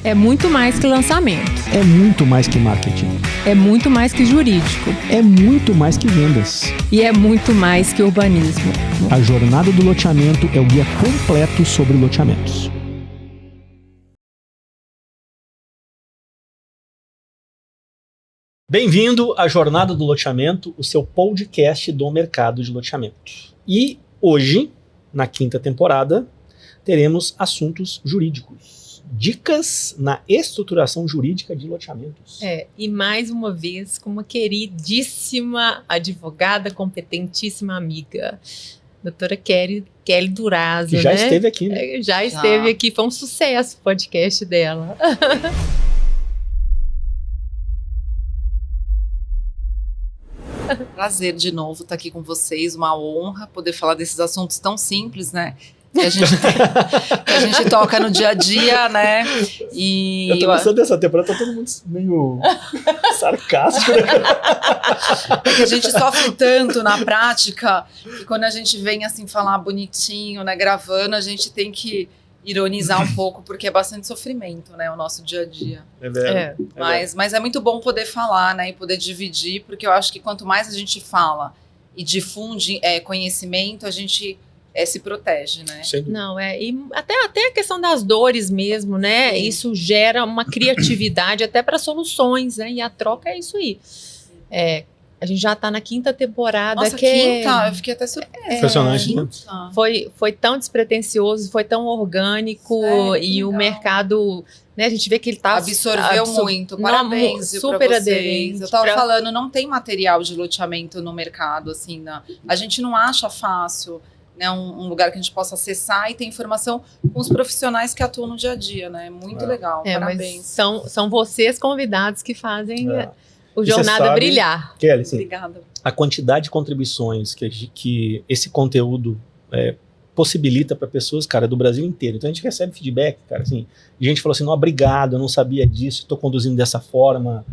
É muito mais que lançamento. É muito mais que marketing. É muito mais que jurídico. É muito mais que vendas. E é muito mais que urbanismo. A Jornada do Loteamento é o guia completo sobre loteamentos. Bem-vindo à Jornada do Loteamento, o seu podcast do mercado de loteamento. E hoje, na 5ª temporada, teremos assuntos jurídicos. Dicas na estruturação jurídica de loteamentos. E mais uma vez com uma queridíssima advogada, competentíssima amiga, doutora Kelly Durazo, que já esteve aqui, né? Já esteve aqui, foi um sucesso o podcast dela. Prazer de novo estar aqui com vocês, uma honra poder falar desses assuntos tão simples, né? Que a gente toca no dia a dia, né? E eu tô gostando dessa temporada, tá todo mundo meio sarcástico, né? Porque a gente sofre tanto na prática que quando a gente vem assim falar bonitinho, né, gravando, a gente tem que ironizar um pouco, porque é bastante sofrimento, né, o nosso dia a dia. Mas é muito bom poder falar, né, e poder dividir, porque eu acho que quanto mais a gente fala e difunde conhecimento, a gente se protege, né? Não, e até a questão das dores mesmo, né? Sim. Isso gera uma criatividade até para soluções, né? E a troca é isso aí. A gente já está na 5ª temporada. Nossa, quinta? Eu fiquei até surpresa. Impressionante, né? Foi tão despretensioso, foi tão orgânico. Sério? E o mercado, né? A gente vê que ele tá absorveu muito. Parabéns, super aderente. Eu estava falando, não tem material de loteamento no mercado, assim, a gente não acha fácil, né, um lugar que a gente possa acessar e ter informação com os profissionais que atuam no dia a dia, né? Muito legal, parabéns. Mas são vocês convidados que fazem o Jornada brilhar. Kelly, sim, obrigada. A quantidade de contribuições que esse conteúdo possibilita para pessoas, cara, do Brasil inteiro. Então a gente recebe feedback, cara, assim, gente falou assim, não, obrigado, eu não sabia disso, estou conduzindo dessa forma.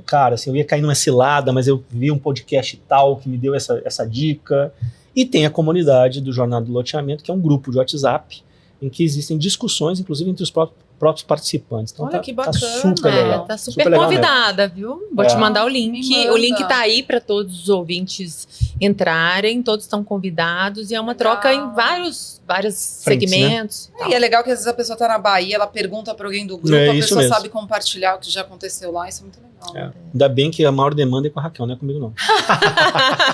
Cara, assim, eu ia cair numa cilada, mas eu vi um podcast tal que me deu essa dica. E tem a comunidade do Jornada do Loteamento, que é um grupo de WhatsApp, em que existem discussões, inclusive entre os próprios participantes. Então, olha que bacana. Tá super legal. Tá super convidada, viu? Vou te mandar o link. O link tá aí para todos os ouvintes entrarem, todos estão convidados, e é uma troca em vários segmentos. Né? E é legal que às vezes a pessoa tá na Bahia, ela pergunta para alguém do grupo, a pessoa sabe compartilhar o que já aconteceu lá, isso é muito legal. Ainda bem que a maior demanda é com a Raquel, não é comigo não.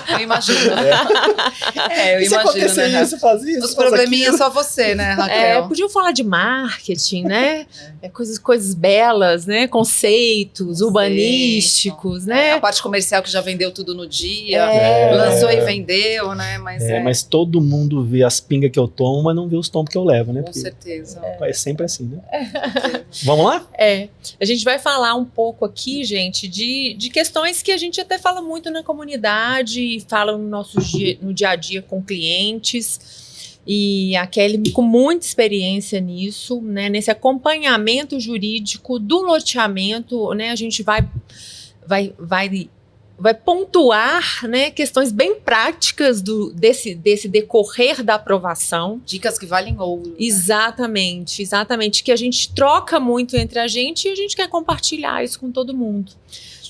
Eu imagino. Eu imagino, acontecer né? Isso, fazia isso. Os probleminhas só você, né, Raquel? Podiam falar de marketing, né? Coisas belas, né? Conceitos urbanísticos, né? A parte comercial que já vendeu tudo no dia, lançou e vendeu, né? Mas todo mundo vê as pingas que eu tomo, mas não vê os tombos que eu levo, né? Com certeza. É sempre assim, né? Vamos lá? A gente vai falar um pouco aqui, gente, de questões que a gente até fala muito na comunidade, fala no dia a dia com clientes, e a Kelly com muita experiência nisso, né, nesse acompanhamento jurídico do loteamento, né, a gente vai pontuar, né, questões bem práticas desse decorrer da aprovação. Dicas que valem ouro. Exatamente, que a gente troca muito entre a gente e a gente quer compartilhar isso com todo mundo.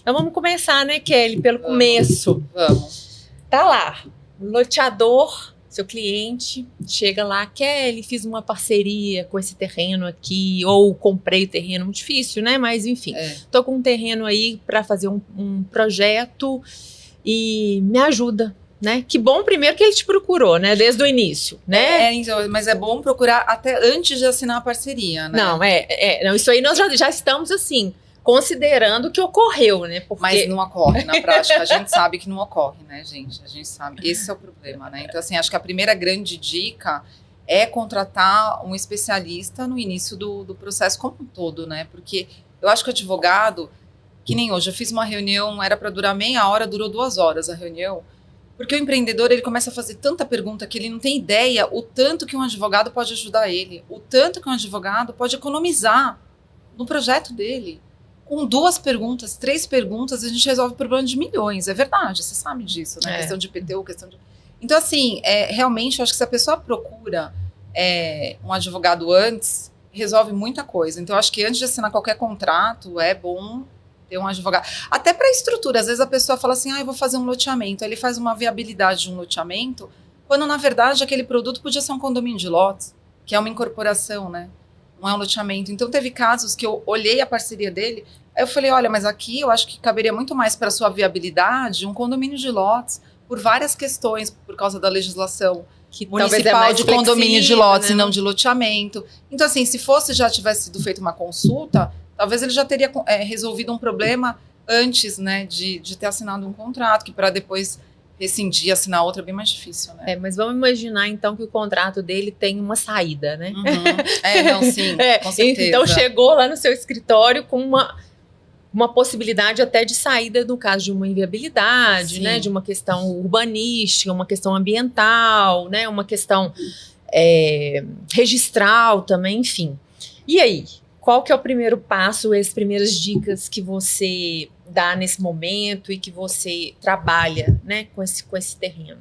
Então vamos começar, né, Kelly, pelo começo. Vamos. Tá lá, loteador, seu cliente, chega lá, Kelly, fiz uma parceria com esse terreno aqui, ou comprei o terreno, muito difícil, né? Mas enfim, tô com um terreno aí para fazer um projeto e me ajuda, né? Que bom primeiro que ele te procurou, né? Desde o início, né? Então, mas é bom procurar até antes de assinar a parceria, né? Não, isso aí nós já estamos assim, considerando que ocorreu, né? Mas não ocorre na prática, a gente sabe que não ocorre, né, gente? A gente sabe, esse é o problema, né? Então, assim, acho que a primeira grande dica é contratar um especialista no início do processo como um todo, né? Porque eu acho que o advogado, que nem hoje, eu fiz uma reunião, era para durar meia hora, durou 2 horas a reunião, porque o empreendedor, ele começa a fazer tanta pergunta que ele não tem ideia o tanto que um advogado pode ajudar ele, o tanto que um advogado pode economizar no projeto dele. Com 2 perguntas, 3 perguntas, a gente resolve o problema de milhões. É verdade, você sabe disso, né? Questão de IPTU, questão de... Então, assim, realmente, eu acho que se a pessoa procura um advogado antes, resolve muita coisa. Então, acho que antes de assinar qualquer contrato, é bom ter um advogado. Até para a estrutura, às vezes a pessoa fala assim, eu vou fazer um loteamento. Aí ele faz uma viabilidade de um loteamento, quando, na verdade, aquele produto podia ser um condomínio de lotes, que é uma incorporação, né? Não é um loteamento. Então, teve casos que eu olhei a parceria dele, aí eu falei, olha, mas aqui eu acho que caberia muito mais para a sua viabilidade um condomínio de lotes, por várias questões, por causa da legislação que municipal de condomínio de lotes, né? E não de loteamento. Então, assim, se já tivesse sido feita uma consulta, talvez ele já teria resolvido um problema antes, né, de ter assinado um contrato, que para depois rescindir, assinar outro é bem mais difícil, né? Mas vamos imaginar, então, que o contrato dele tem uma saída, né? Não, sim, com certeza. Então, chegou lá no seu escritório com uma possibilidade até de saída no caso de uma inviabilidade, né, de uma questão urbanística, uma questão ambiental, né, uma questão registral também, enfim. E aí, qual que é o primeiro passo, as primeiras dicas que você dá nesse momento e que você trabalha, né, com esse terreno?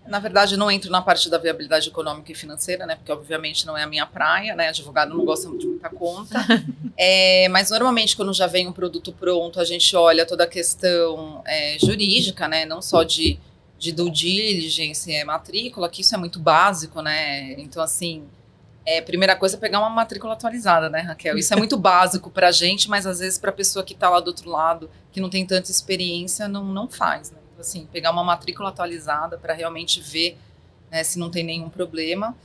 Na verdade, eu não entro na parte da viabilidade econômica e financeira, né? Porque, obviamente, não é a minha praia, né? Advogado não gosta de muita conta. Mas, normalmente, quando já vem um produto pronto, a gente olha toda a questão jurídica, né? Não só de due diligence, matrícula, que isso é muito básico, né? Então, assim, primeira coisa é pegar uma matrícula atualizada, né, Raquel? Isso é muito básico para a gente, mas, às vezes, para a pessoa que está lá do outro lado, que não tem tanta experiência, não faz, né? Assim, pegar uma matrícula atualizada para realmente ver, né, se não tem nenhum problema.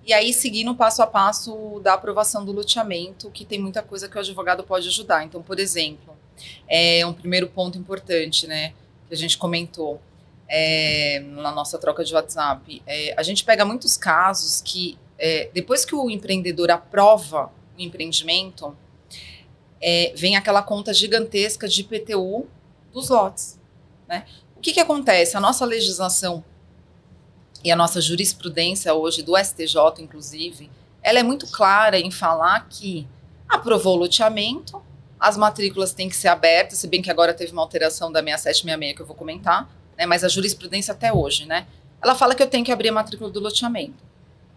E aí, seguir no passo a passo da aprovação do loteamento, que tem muita coisa que o advogado pode ajudar. Então, por exemplo, um primeiro ponto importante, né, que a gente comentou na nossa troca de WhatsApp, a gente pega muitos casos que, depois que o empreendedor aprova o empreendimento, vem aquela conta gigantesca de IPTU dos lotes, né? O que acontece? A nossa legislação e a nossa jurisprudência hoje, do STJ, inclusive, ela é muito clara em falar que aprovou o loteamento, as matrículas têm que ser abertas, se bem que agora teve uma alteração da 6766 que eu vou comentar, né, mas a jurisprudência até hoje, né? Ela fala que eu tenho que abrir a matrícula do loteamento.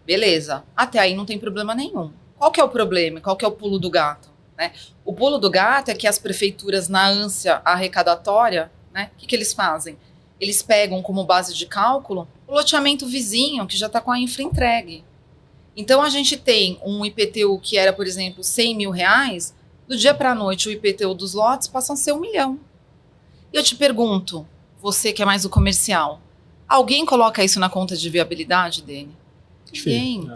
Beleza, até aí não tem problema nenhum. Qual que é o problema? Qual que é o pulo do gato? Né? O pulo do gato é que as prefeituras, na ânsia arrecadatória, né, o que eles fazem? Eles pegam como base de cálculo o loteamento vizinho, que já está com a infra entregue. Então, a gente tem um IPTU que era, por exemplo, R$100 mil, do dia para a noite o IPTU dos lotes passa a ser R$1 milhão. E eu te pergunto, você que é mais o comercial, alguém coloca isso na conta de viabilidade dele? Ninguém.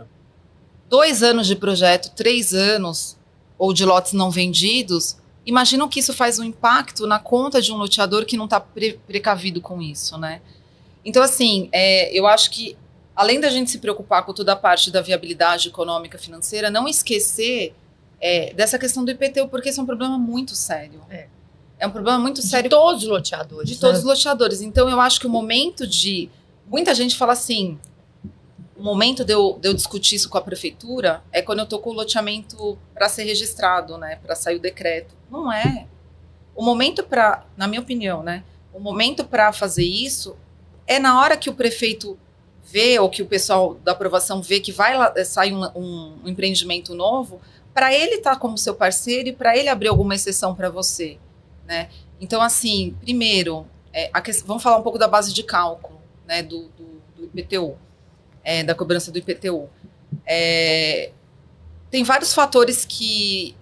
2 anos de projeto, 3 anos, ou de lotes não vendidos, imaginam que isso faz um impacto na conta de um loteador que não está precavido com isso, né? Então, assim, eu acho que, além da gente se preocupar com toda a parte da viabilidade econômica financeira, não esquecer dessa questão do IPTU, porque isso é um problema muito sério. É um problema muito sério. De todos os loteadores. De todos os loteadores. Então, eu acho que o momento de... Muita gente fala assim, o momento de eu discutir isso com a prefeitura é quando eu estou com o loteamento para ser registrado, né, para sair o decreto. Não é. O momento para, na minha opinião, né, o momento para fazer isso é na hora que o prefeito vê, ou que o pessoal da aprovação vê que vai sair um empreendimento novo, para ele estar como seu parceiro e para ele abrir alguma exceção para você, né? Então, assim, primeiro, vamos falar um pouco da base de cálculo, né, do IPTU. Da cobrança do IPTU. Tem vários fatores que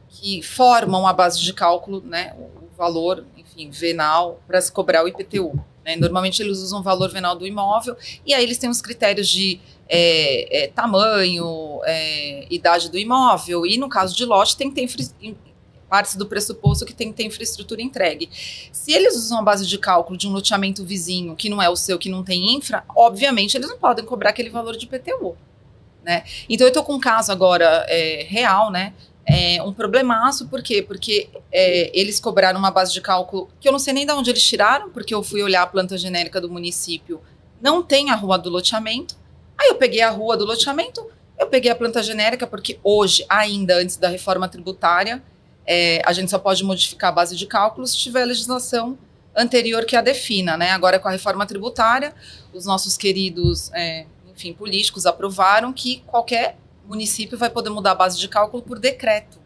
formam a base de cálculo, né, o valor, enfim, venal para se cobrar o IPTU. Né? Normalmente eles usam o valor venal do imóvel e aí eles têm os critérios de tamanho, idade do imóvel e no caso de lote tem que ter parte do pressuposto que tem que ter infraestrutura entregue. Se eles usam a base de cálculo de um loteamento vizinho que não é o seu, que não tem infra, obviamente eles não podem cobrar aquele valor de IPTU, né? Então eu estou com um caso agora real, né? Um problemaço, por quê? Porque eles cobraram uma base de cálculo que eu não sei nem de onde eles tiraram, porque eu fui olhar a planta genérica do município, não tem a rua do loteamento, aí eu peguei a rua do loteamento, eu peguei a planta genérica, porque hoje, ainda antes da reforma tributária, a gente só pode modificar a base de cálculo se tiver legislação anterior que a defina, né? Agora, com a reforma tributária, os nossos queridos, políticos aprovaram que qualquer município vai poder mudar a base de cálculo por decreto.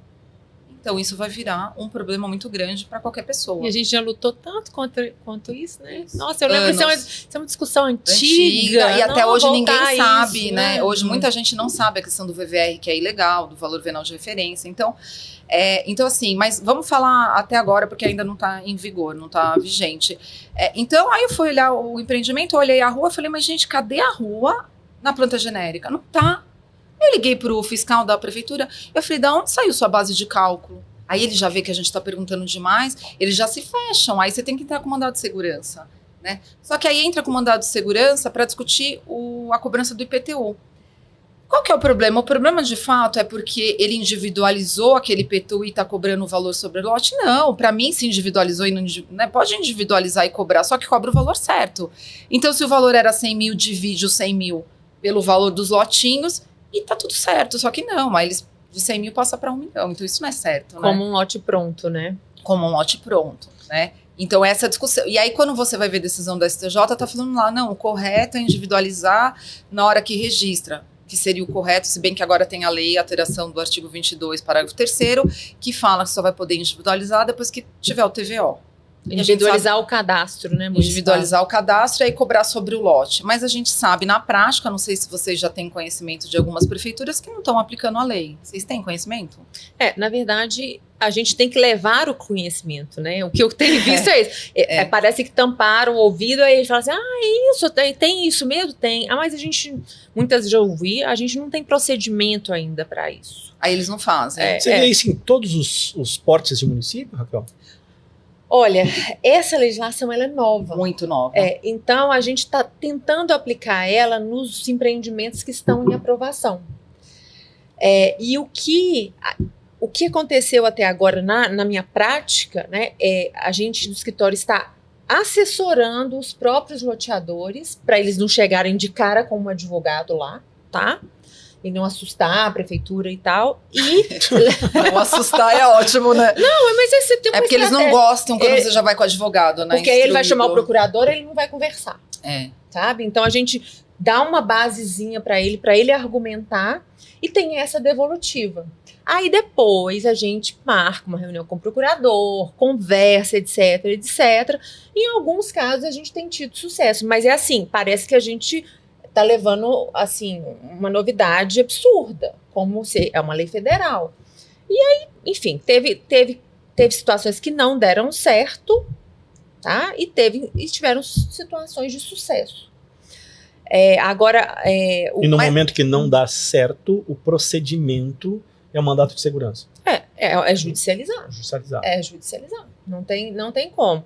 Então, isso vai virar um problema muito grande para qualquer pessoa. E a gente já lutou tanto quanto isso, né? Nossa, eu lembro que isso é uma discussão antiga. E até hoje ninguém sabe, isso, né? Hoje muita gente não sabe a questão do VVR, que é ilegal, do valor venal de referência. Então, assim, mas vamos falar até agora, porque ainda não está em vigor, não está vigente. Então, aí eu fui olhar o empreendimento, eu olhei a rua, falei, mas gente, cadê a rua na planta genérica? Não tá. Eu liguei para o fiscal da prefeitura, eu falei, da onde saiu sua base de cálculo? Aí ele já vê que a gente está perguntando demais, eles já se fecham, aí você tem que entrar com mandado de segurança, né? Só que aí entra com mandado de segurança para discutir a cobrança do IPTU. Qual que é o problema? O problema, de fato, é porque ele individualizou aquele IPTU e está cobrando o valor sobre o lote? Não, para mim se individualizou e não, né, pode individualizar e cobrar, só que cobra o valor certo. Então, se o valor era 100 mil, divide os 100 mil pelo valor dos lotinhos, e tá tudo certo, só que não, aí eles de 100 mil passa para 1 milhão, então isso não é certo, né? Como um lote pronto, né? Como um lote pronto, né? Então essa discussão, e aí quando você vai ver a decisão da STJ, tá falando lá, não, o correto é individualizar na hora que registra, que seria o correto, se bem que agora tem a lei, a alteração do artigo 22, parágrafo 3º, que fala que só vai poder individualizar depois que tiver o TVO. Individualizar o cadastro, né? Individualizar o cadastro e aí cobrar sobre o lote. Mas a gente sabe, na prática, não sei se vocês já têm conhecimento de algumas prefeituras que não estão aplicando a lei. Vocês têm conhecimento? Na verdade, a gente tem que levar o conhecimento, né? O que eu tenho visto é isso. Parece que tamparam o ouvido, aí eles falam assim, isso, tem isso mesmo? Tem. Mas a gente, muitas vezes já ouvi, a gente não tem procedimento ainda para isso. Aí eles não fazem. Você vê isso em todos os portes de município, Raquel? Olha, essa legislação ela é nova. Muito nova. Então, a gente está tentando aplicar ela nos empreendimentos que estão em aprovação. E o que aconteceu até agora na minha prática, né, a gente do escritório está assessorando os próprios loteadores para eles não chegarem de cara com um advogado lá, tá? E não assustar a prefeitura e tal. Não assustar é ótimo, né? Não, mas aí você tem uma porque eles não gostam quando você já vai com o advogado, né? Porque aí ele vai chamar o procurador e ele não vai conversar. Sabe? Então a gente dá uma basezinha para ele argumentar e tem essa devolutiva. Aí depois a gente marca uma reunião com o procurador, conversa, etc, etc. Em alguns casos a gente tem tido sucesso, mas assim, parece que a gente tá levando, assim, uma novidade absurda, como se é uma lei federal. E aí, enfim, teve situações que não deram certo, tá? E tiveram situações de sucesso. E no momento que não dá certo, o procedimento é o mandato de segurança. É judicializar. Judicializar. É judicializar. Não tem como.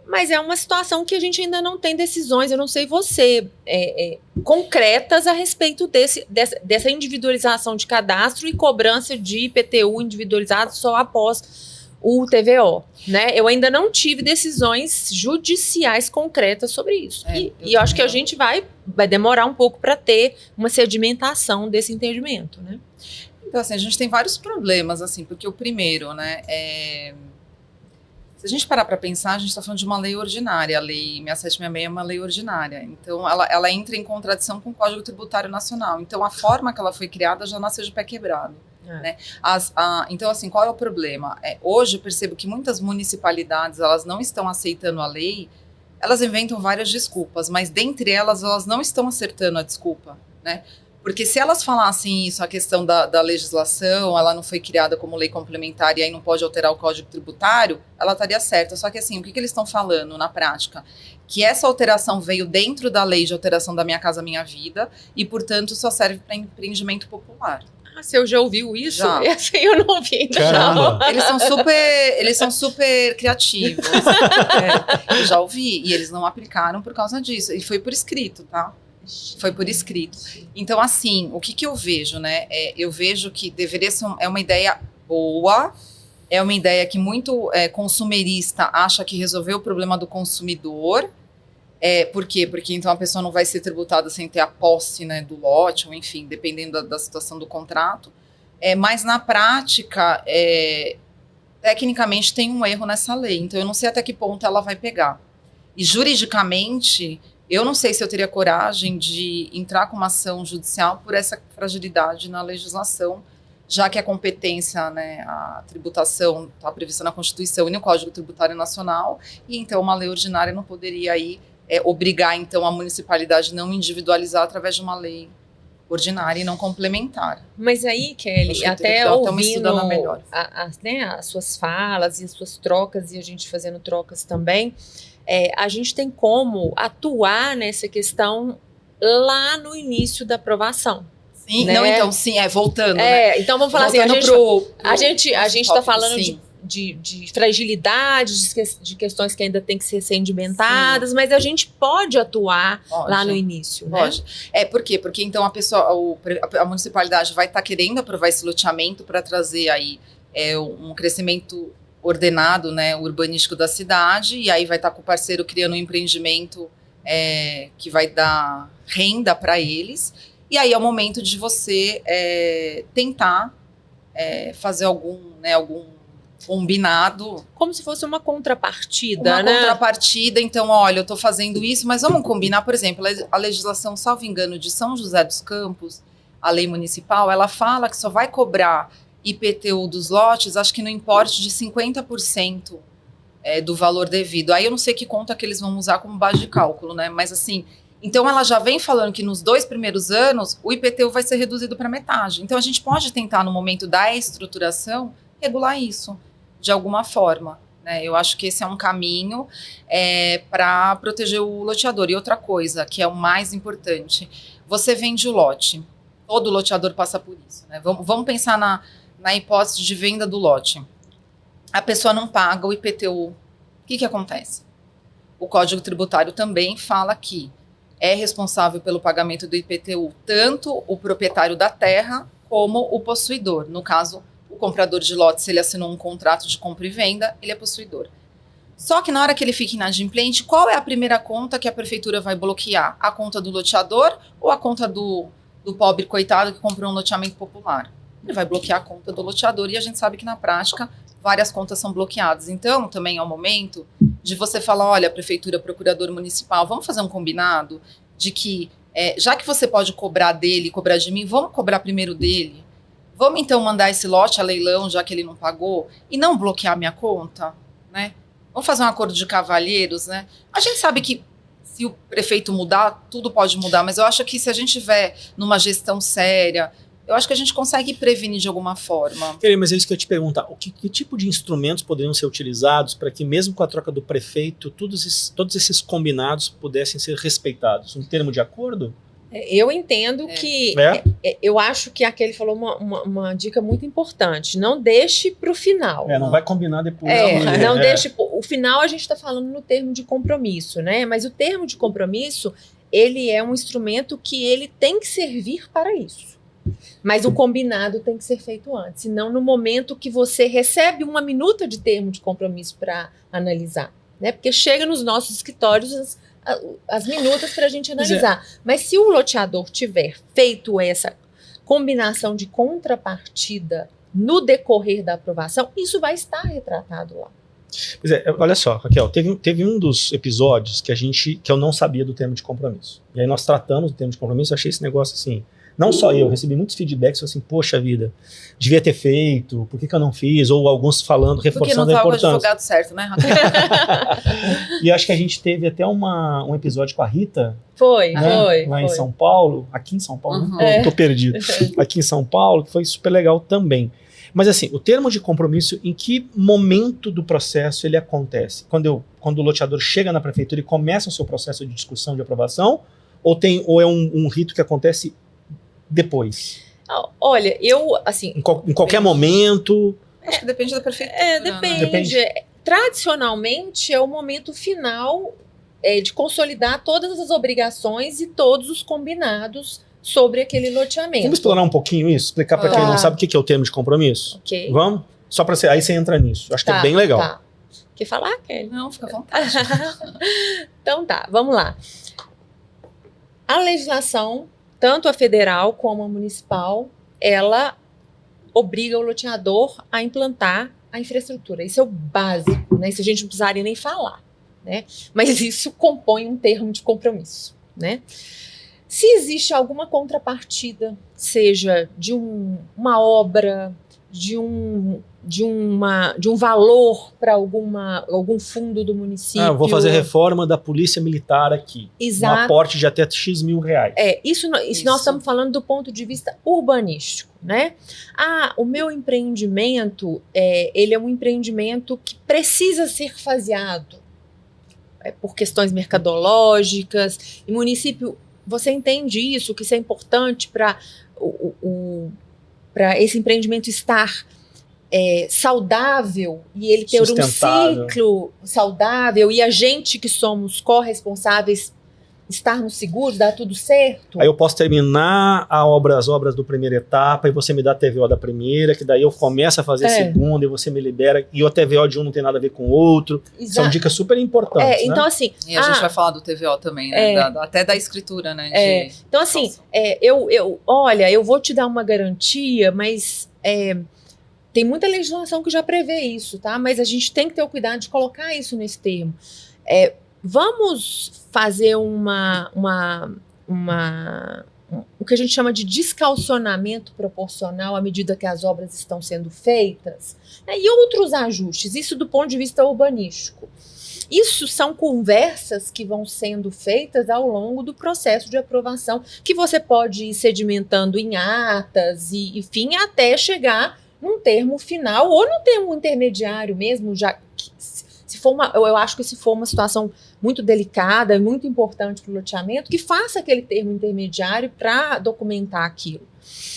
Mas é uma situação que a gente ainda não tem decisões, eu não sei você, concretas a respeito dessa individualização de cadastro e cobrança de IPTU individualizado só após o TVO, né? Eu ainda não tive decisões judiciais concretas sobre isso. E eu acho que a gente vai demorar um pouco para ter uma sedimentação desse entendimento, né? Então, assim, a gente tem vários problemas, assim, porque o primeiro, né, se a gente parar para pensar, a gente está falando de uma lei ordinária, a lei 6766 é uma lei ordinária, então ela entra em contradição com o Código Tributário Nacional, então a forma que ela foi criada já nasceu de pé quebrado. Né? Então, assim, qual é o problema? Hoje eu percebo que muitas municipalidades, elas não estão aceitando a lei, elas inventam várias desculpas, mas dentre elas não estão acertando a desculpa, né? Porque se elas falassem isso, a questão da legislação, ela não foi criada como lei complementar e aí não pode alterar o Código Tributário, ela estaria certa. Só que assim, o que eles estão falando na prática? Que essa alteração veio dentro da lei de alteração da Minha Casa Minha Vida e, portanto, só serve para empreendimento popular. Você já ouviu isso? Já. Essa eu não ouvi ainda. Caramba. Eles são super criativos. Eu já ouvi. E eles não aplicaram por causa disso. E foi por escrito, tá? Foi por escrito. Então, assim, o que eu vejo, né? Eu vejo que deveria ser uma ideia boa, é uma ideia que muito consumerista acha que resolveu o problema do consumidor. Por quê? Porque então a pessoa não vai ser tributada sem ter a posse, né, do lote, ou enfim, dependendo da situação do contrato. Mas na prática, tecnicamente tem um erro nessa lei. Então, eu não sei até que ponto ela vai pegar. E juridicamente, Eu não sei se eu teria coragem de entrar com uma ação judicial por essa fragilidade na legislação, já que a competência, né, a tributação está prevista na Constituição e no Código Tributário Nacional, e então uma lei ordinária não poderia aí obrigar então a municipalidade a não individualizar através de uma lei ordinária e não complementar. Mas aí, Kelly, até ouvindo né, as suas falas e as suas trocas, e a gente fazendo trocas também, a gente tem como atuar nessa questão lá no início da aprovação. Sim, né? Não, então, sim, voltando. Né? Então vamos falar voltando assim, a gente está falando de fragilidade, de questões que ainda tem que ser sedimentadas, sim, mas a gente pode atuar lá no início. Pode. Né? Por quê? Porque então a municipalidade vai estar querendo aprovar esse loteamento para trazer aí um crescimento ordenado, né, urbanístico da cidade, e aí vai estar com o parceiro criando um empreendimento que vai dar renda para eles, e aí é o momento de você tentar fazer algum combinado. Como se fosse uma contrapartida, Uma contrapartida, então, olha, eu estou fazendo isso, mas vamos combinar, por exemplo, a legislação, salvo engano, de São José dos Campos, a lei municipal, ela fala que só vai cobrar IPTU dos lotes, acho que no importe de 50% do valor devido. Aí eu não sei que conta que eles vão usar como base de cálculo, né? Mas assim, então ela já vem falando que nos 2 primeiros anos o IPTU vai ser reduzido para metade. Então a gente pode tentar, no momento da estruturação, regular isso de alguma forma. Né? Eu acho que esse é um caminho para proteger o loteador. E outra coisa, que é o mais importante, você vende o lote. Todo loteador passa por isso. Né? Vamos pensar na hipótese de venda do lote. A pessoa não paga o IPTU. O que acontece? O Código Tributário também fala que é responsável pelo pagamento do IPTU tanto o proprietário da terra como o possuidor. No caso, o comprador de lote, se ele assinou um contrato de compra e venda, ele é possuidor. Só que na hora que ele fica inadimplente, qual é a primeira conta que a prefeitura vai bloquear? A conta do loteador ou a conta do pobre coitado que comprou um loteamento popular? Ele vai bloquear a conta do loteador, e a gente sabe que na prática várias contas são bloqueadas. Então, também é o momento de você falar, olha, prefeitura, procurador municipal, vamos fazer um combinado de que, já que você pode cobrar dele, cobrar de mim, vamos cobrar primeiro dele. Vamos então mandar esse lote a leilão, já que ele não pagou, e não bloquear minha conta, né? Vamos fazer um acordo de cavalheiros, né? A gente sabe que se o prefeito mudar, tudo pode mudar, mas eu acho que se a gente tiver numa gestão séria, eu acho que a gente consegue prevenir de alguma forma. Mas é isso que eu ia te perguntar. Que tipo de instrumentos poderiam ser utilizados para que, mesmo com a troca do prefeito, todos esses combinados pudessem ser respeitados? Um termo de acordo? Eu entendo que... eu acho que aquele falou uma dica muito importante. Não deixe para o final. Não vai combinar depois. Não deixe... O final a gente está falando no termo de compromisso, né? Mas o termo de compromisso, ele é um instrumento que ele tem que servir para isso. Mas o combinado tem que ser feito antes, senão no momento que você recebe uma minuta de termo de compromisso para analisar, né? Porque chega nos nossos escritórios as minutas para a gente analisar. Mas se o loteador tiver feito essa combinação de contrapartida no decorrer da aprovação, isso vai estar retratado lá. Pois olha só, Raquel, teve um dos episódios que eu não sabia do termo de compromisso. E aí nós tratamos do termo de compromisso, eu achei esse negócio assim... Não só eu, recebi muitos feedbacks assim, poxa vida, devia ter feito, por que eu não fiz? Ou alguns falando, reforçando a importância. Porque não estava com o advogado certo, né, Raquel? E acho que a gente teve até um episódio com a Rita. Foi. Lá em São Paulo, aqui em São Paulo, tô perdido. Aqui em São Paulo, que foi super legal também. Mas assim, o termo de compromisso, em que momento do processo ele acontece? Quando o loteador chega na prefeitura e começa o seu processo de discussão de aprovação? Ou é um rito que acontece depois? Olha, assim... Em qualquer momento? Acho que depende da prefeitura. Depende. Tradicionalmente, é o momento final de consolidar todas as obrigações e todos os combinados sobre aquele loteamento. Vamos explorar um pouquinho isso? Explicar para quem não sabe o que é o termo de compromisso? Ok. Vamos? Só para aí você entra nisso. Acho que é bem legal. Tá. Quer falar, Kelly? Não, fica à vontade. Então tá, vamos lá. A legislação, tanto a federal como a municipal, ela obriga o loteador a implantar a infraestrutura. Isso é o básico, né? Isso a gente não precisaria nem falar. né? Mas isso compõe um termo de compromisso, né? Se existe alguma contrapartida, seja de uma obra, de um valor para algum fundo do município. Eu vou fazer reforma da polícia militar aqui. Exato. Um aporte de até X mil reais. Isso nós estamos falando do ponto de vista urbanístico, né? O meu empreendimento, ele é um empreendimento que precisa ser faseado por questões mercadológicas. E município, você entende isso, que isso é importante para esse empreendimento estar saudável e ele ter um ciclo saudável e a gente que somos corresponsáveis estarmos seguros, dar tudo certo. Aí eu posso terminar as obras do primeira etapa e você me dá a TVO da primeira, que daí eu começo a fazer a segunda e você me libera, e o TVO de um não tem nada a ver com o outro. Exato. São dicas super importantes, então, né? assim... E a gente vai falar do TVO também, né? Até da escritura, né? Então, assim, olha, eu vou te dar uma garantia, mas... tem muita legislação que já prevê isso, tá? Mas a gente tem que ter o cuidado de colocar isso nesse termo. Vamos fazer o que a gente chama de descalcionamento proporcional à medida que as obras estão sendo feitas, né? E outros ajustes, isso do ponto de vista urbanístico. Isso são conversas que vão sendo feitas ao longo do processo de aprovação, que você pode ir sedimentando em atas e, enfim, até chegar num termo final ou num termo intermediário mesmo, já que, eu acho que se for uma situação muito delicada, muito importante para o loteamento, que faça aquele termo intermediário para documentar aquilo.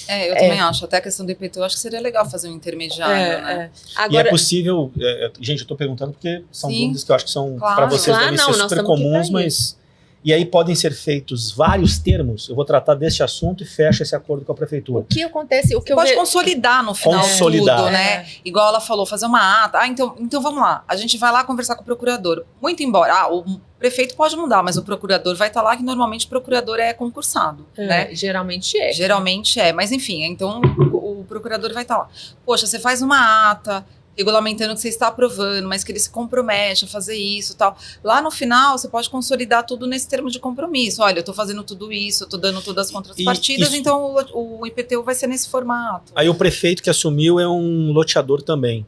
Eu também acho, até a questão do IPTU, eu acho que seria legal fazer um intermediário, né? Agora, e é possível, gente, eu estou perguntando porque são dúvidas que eu acho que são, para vocês, devem ser super comuns, mas... E aí podem ser feitos vários termos. Eu vou tratar deste assunto e fecho esse acordo com a prefeitura. O que acontece? Pode consolidar no final tudo, né? Igual ela falou, fazer uma ata. Então vamos lá. A gente vai lá conversar com o procurador. Muito embora, o prefeito pode mudar, mas o procurador vai estar lá, que normalmente o procurador é concursado, né? Geralmente é. Geralmente é. Mas enfim, então o procurador vai estar lá. Poxa, você faz uma ata regulamentando que você está aprovando, mas que ele se compromete a fazer isso e tal. Lá no final, você pode consolidar tudo nesse termo de compromisso. Olha, eu estou fazendo tudo isso, eu estou dando todas as contrapartidas, então o IPTU vai ser nesse formato. Aí o prefeito que assumiu é um loteador também.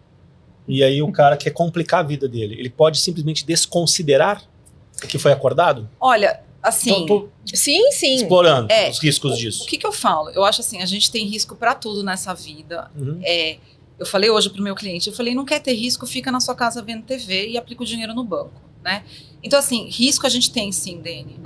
E aí o cara quer complicar a vida dele. Ele pode simplesmente desconsiderar o que foi acordado? Olha, assim... Sim. Explorando os riscos disso. O que eu falo? Eu acho assim, a gente tem risco para tudo nessa vida. Eu falei hoje pro meu cliente, não quer ter risco, fica na sua casa vendo TV e aplica o dinheiro no banco, né? Então, assim, risco a gente tem sim, Dani.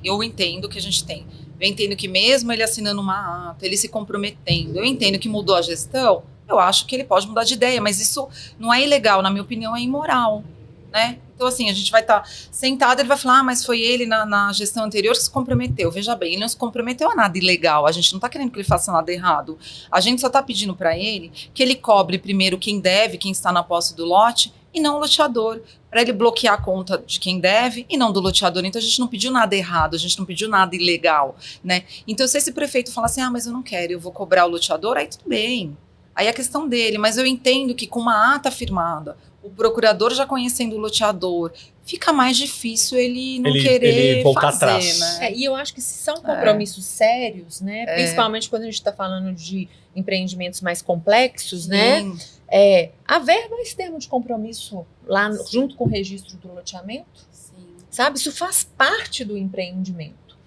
Eu entendo que a gente tem. Eu entendo que mesmo ele assinando uma ata, ele se comprometendo, eu entendo que mudou a gestão, eu acho que ele pode mudar de ideia, mas isso não é ilegal, na minha opinião, é imoral, né? Então, assim, a gente vai estar sentado, ele vai falar, mas foi ele na gestão anterior que se comprometeu. Veja bem, ele não se comprometeu a nada ilegal, a gente não está querendo que ele faça nada errado. A gente só está pedindo para ele que ele cobre primeiro quem deve, quem está na posse do lote, e não o loteador, para ele bloquear a conta de quem deve e não do loteador. Então, a gente não pediu nada errado, a gente não pediu nada ilegal, né? Então, se esse prefeito falar assim, mas eu não quero, eu vou cobrar o loteador, aí tudo bem. Aí é a questão dele, mas eu entendo que com uma ata firmada, o procurador já conhecendo o loteador, fica mais difícil ele não querer voltar fazer, atrás. né? E eu acho que se são compromissos sérios, né? Principalmente quando a gente está falando de empreendimentos mais complexos, né? A verba é esse termo de compromisso lá junto com o registro do loteamento, sabe? Isso faz parte do empreendimento.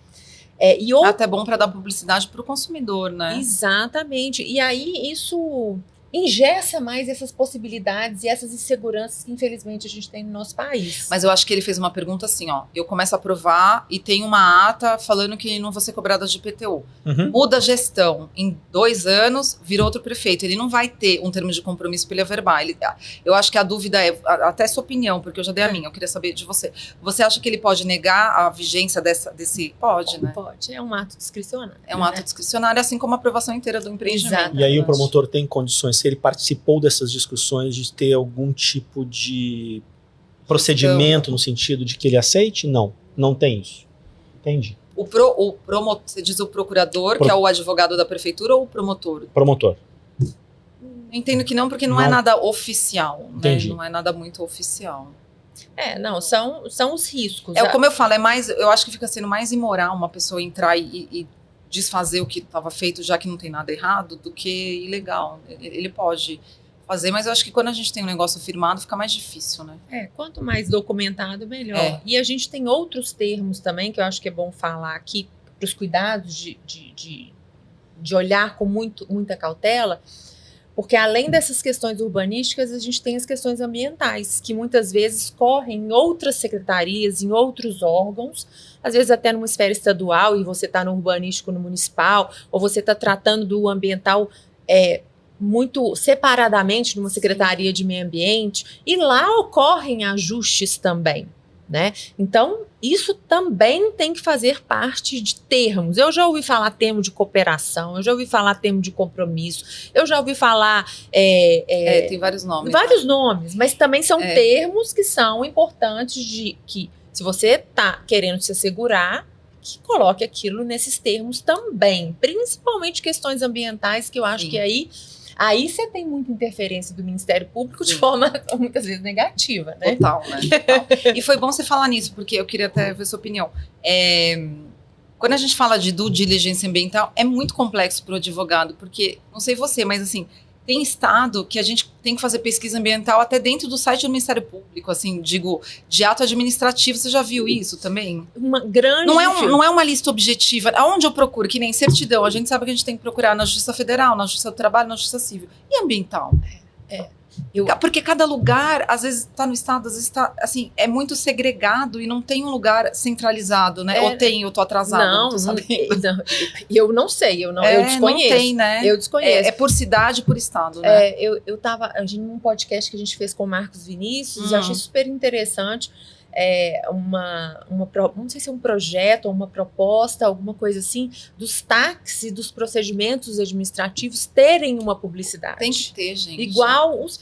Até bom para dar publicidade para o consumidor, né? Exatamente. E aí isso engessa mais essas possibilidades e essas inseguranças que infelizmente a gente tem no nosso país. Mas eu acho que ele fez uma pergunta assim, eu começo a aprovar e tem uma ata falando que não vou ser cobrada de IPTU. Muda a gestão, em 2 anos vira outro prefeito, ele não vai ter um termo de compromisso para ele averbar. Eu acho que a dúvida é, até sua opinião, porque eu já dei a minha, eu queria saber de você. Você acha que ele pode negar a vigência desse... Pode, né? Pode, é um ato discricionário. É um ato discricionário, assim como a aprovação inteira do empreendimento. Exato. E aí o promotor tem condições, se ele participou dessas discussões, de ter algum tipo de procedimento no sentido de que ele aceite? Não tem isso. Entendi. O promotor, você diz o procurador, que é o advogado da prefeitura, ou o promotor? Promotor. Entendo que não, porque não é nada oficial, né? Entendi. Não é nada muito oficial. Não, são os riscos. Como eu falo, eu acho que fica sendo mais imoral uma pessoa entrar e desfazer o que estava feito, já que não tem nada errado, do que ilegal. Ele pode fazer, mas eu acho que quando a gente tem um negócio firmado, fica mais difícil, né? Quanto mais documentado, melhor. E a gente tem outros termos também, que eu acho que é bom falar aqui, para os cuidados de olhar com muita cautela, porque além dessas questões urbanísticas, a gente tem as questões ambientais, que muitas vezes correm em outras secretarias, em outros órgãos, às vezes até numa esfera estadual, e você está no urbanístico, no municipal, ou você está tratando do ambiental muito separadamente numa secretaria de meio ambiente, e lá ocorrem ajustes também, né? Então, isso também tem que fazer parte de termos. Eu já ouvi falar termo de cooperação, eu já ouvi falar termo de compromisso, eu já ouvi falar... tem vários nomes. Vários nomes, mas também são termos que são importantes que, se você está querendo se assegurar, que coloque aquilo nesses termos também, principalmente questões ambientais, que eu acho que aí você tem muita interferência do Ministério Público de forma muitas vezes negativa, né? Total, né? Total. E foi bom você falar nisso, porque eu queria até ver sua opinião. Quando a gente fala de due diligência ambiental, é muito complexo para o advogado, porque, não sei você, mas assim, tem estado que a gente tem que fazer pesquisa ambiental até dentro do site do Ministério Público, assim, digo, de ato administrativo. Você já viu isso também? Uma grande... Não é uma lista objetiva. Aonde eu procuro? Que nem certidão. A gente sabe que a gente tem que procurar na Justiça Federal, na Justiça do Trabalho, na Justiça Civil. E ambiental? Porque cada lugar, às vezes está no estado, às vezes está, assim, é muito segregado e não tem um lugar centralizado, né? Ou tem, eu tô atrasada, não tô sabendo. Eu não sei, eu desconheço. Não tem, né? Eu desconheço. É por cidade, por estado, né? Eu tava, num podcast que a gente fez com o Marcos Vinícius, eu achei super interessante, não sei se é um projeto ou uma proposta, alguma coisa assim, dos taxas e dos procedimentos administrativos terem uma publicidade. Tem que ter, gente. Igual os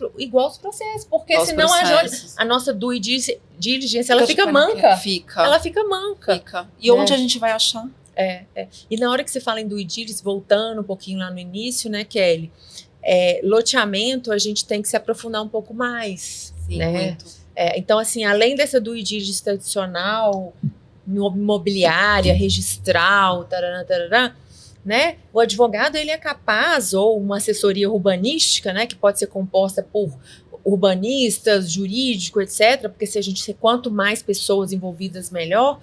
processos, porque senão a nossa due diligência, ela fica manca. Ela fica manca. E onde a gente vai achar? E na hora que você fala em due diligence, voltando um pouquinho lá no início, né, Kelly, loteamento, a gente tem que se aprofundar um pouco mais. Sim, né? muito. Então, assim, além dessa due diligence tradicional, imobiliária, registral, tarará, né? O advogado, ele é capaz, ou uma assessoria urbanística, né, que pode ser composta por urbanistas, jurídico, etc., porque quanto mais pessoas envolvidas, melhor,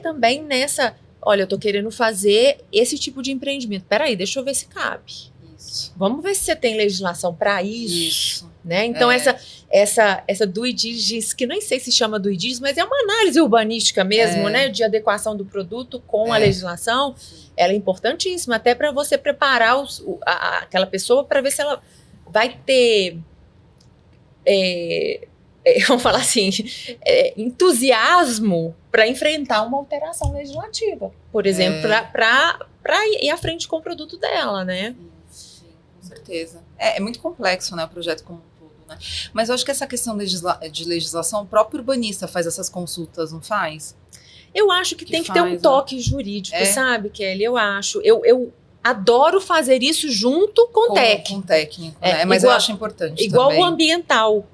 também nessa, olha, eu tô querendo fazer esse tipo de empreendimento. Peraí, deixa eu ver se cabe. Isso. Vamos ver se você tem legislação para isso. Né? Então, essa due diligence, que nem sei se chama due diligence, mas é uma análise urbanística mesmo, né? De adequação do produto com a legislação, ela é importantíssima, até para você preparar aquela pessoa para ver se ela vai ter, vamos falar assim, entusiasmo para enfrentar uma alteração legislativa, por exemplo, para ir à frente com o produto dela, né? Sim, com certeza. É muito complexo, né, o projeto como um todo, né? Mas eu acho que essa questão de legislação, o próprio urbanista faz essas consultas, não faz? Eu acho que tem que ter um toque jurídico, sabe, Kelly? Eu acho. Eu adoro fazer isso junto com o técnico. Com o técnico, né? Mas eu acho importante igual também. O ambiental.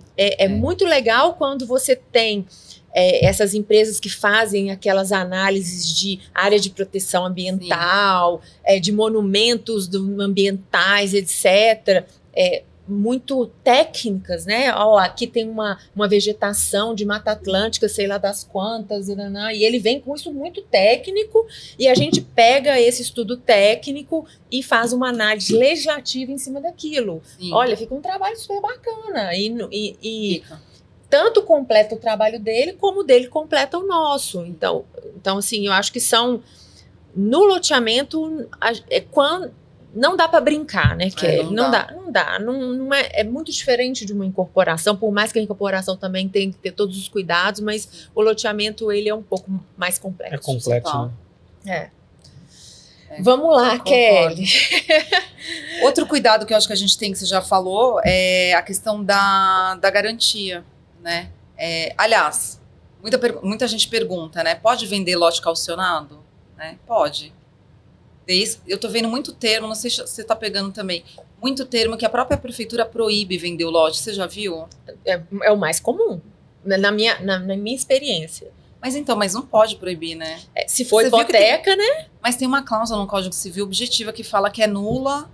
Muito legal quando você tem essas empresas que fazem aquelas análises de área de proteção ambiental, de monumentos ambientais, etc., muito técnicas, né? Aqui tem uma vegetação de Mata Atlântica, sei lá das quantas, e ele vem com isso muito técnico, e a gente pega esse estudo técnico e faz uma análise legislativa em cima daquilo. Sim. Olha, fica um trabalho super bacana, e tanto completa o trabalho dele, como o dele completa o nosso. Então assim, eu acho que no loteamento, não dá para brincar, né, Kelly? Não dá. Não é muito diferente de uma incorporação, por mais que a incorporação também tenha que ter todos os cuidados, mas o loteamento, ele é um pouco mais complexo. É complexo, né? Vamos lá, Kelly. Outro cuidado que eu acho que a gente tem, que você já falou, é a questão da garantia, né? Aliás, muita gente pergunta, né? Pode vender lote calcionado? Né? Pode. Eu tô vendo muito termo, não sei se você tá pegando também, muito termo que a própria prefeitura proíbe vender o lote. Você já viu? É o mais comum. Na minha experiência. Mas então, mas não pode proibir, né? Se for hipoteca, né? Mas tem uma cláusula no Código Civil objetiva que fala que é nula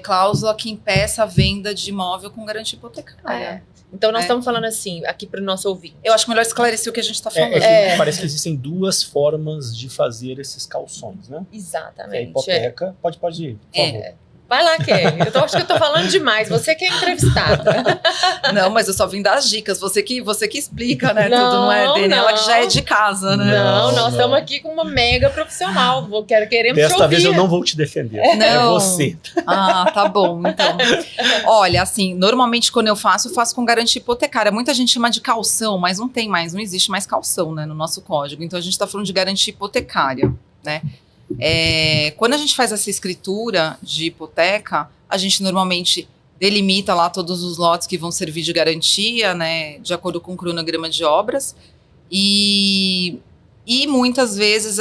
cláusula que impeça a venda de imóvel com garantia hipotecária. Então nós estamos falando assim, aqui para o nosso ouvinte. Eu acho melhor esclarecer o que a gente está falando. Parece que existem duas formas de fazer esses calções, né? Exatamente. A hipoteca, pode ir, por favor. Vai lá, Kelly. Acho que eu tô falando demais. Você que é entrevistada. Não, mas eu só vim dar as dicas. Você que explica, né? Tudo não é dele. Ela que já é de casa, né? Não, nós estamos aqui com uma mega profissional. Queremos te ouvir. Desta vez eu não vou te defender. Não. É você. Ah, tá bom. Então, olha, assim, normalmente quando eu faço com garantia hipotecária. Muita gente chama de calção, mas não existe mais calção, né, no nosso código. Então a gente tá falando de garantia hipotecária, né? Quando a gente faz essa escritura de hipoteca, a gente normalmente delimita lá todos os lotes que vão servir de garantia, né, de acordo com o cronograma de obras, e muitas vezes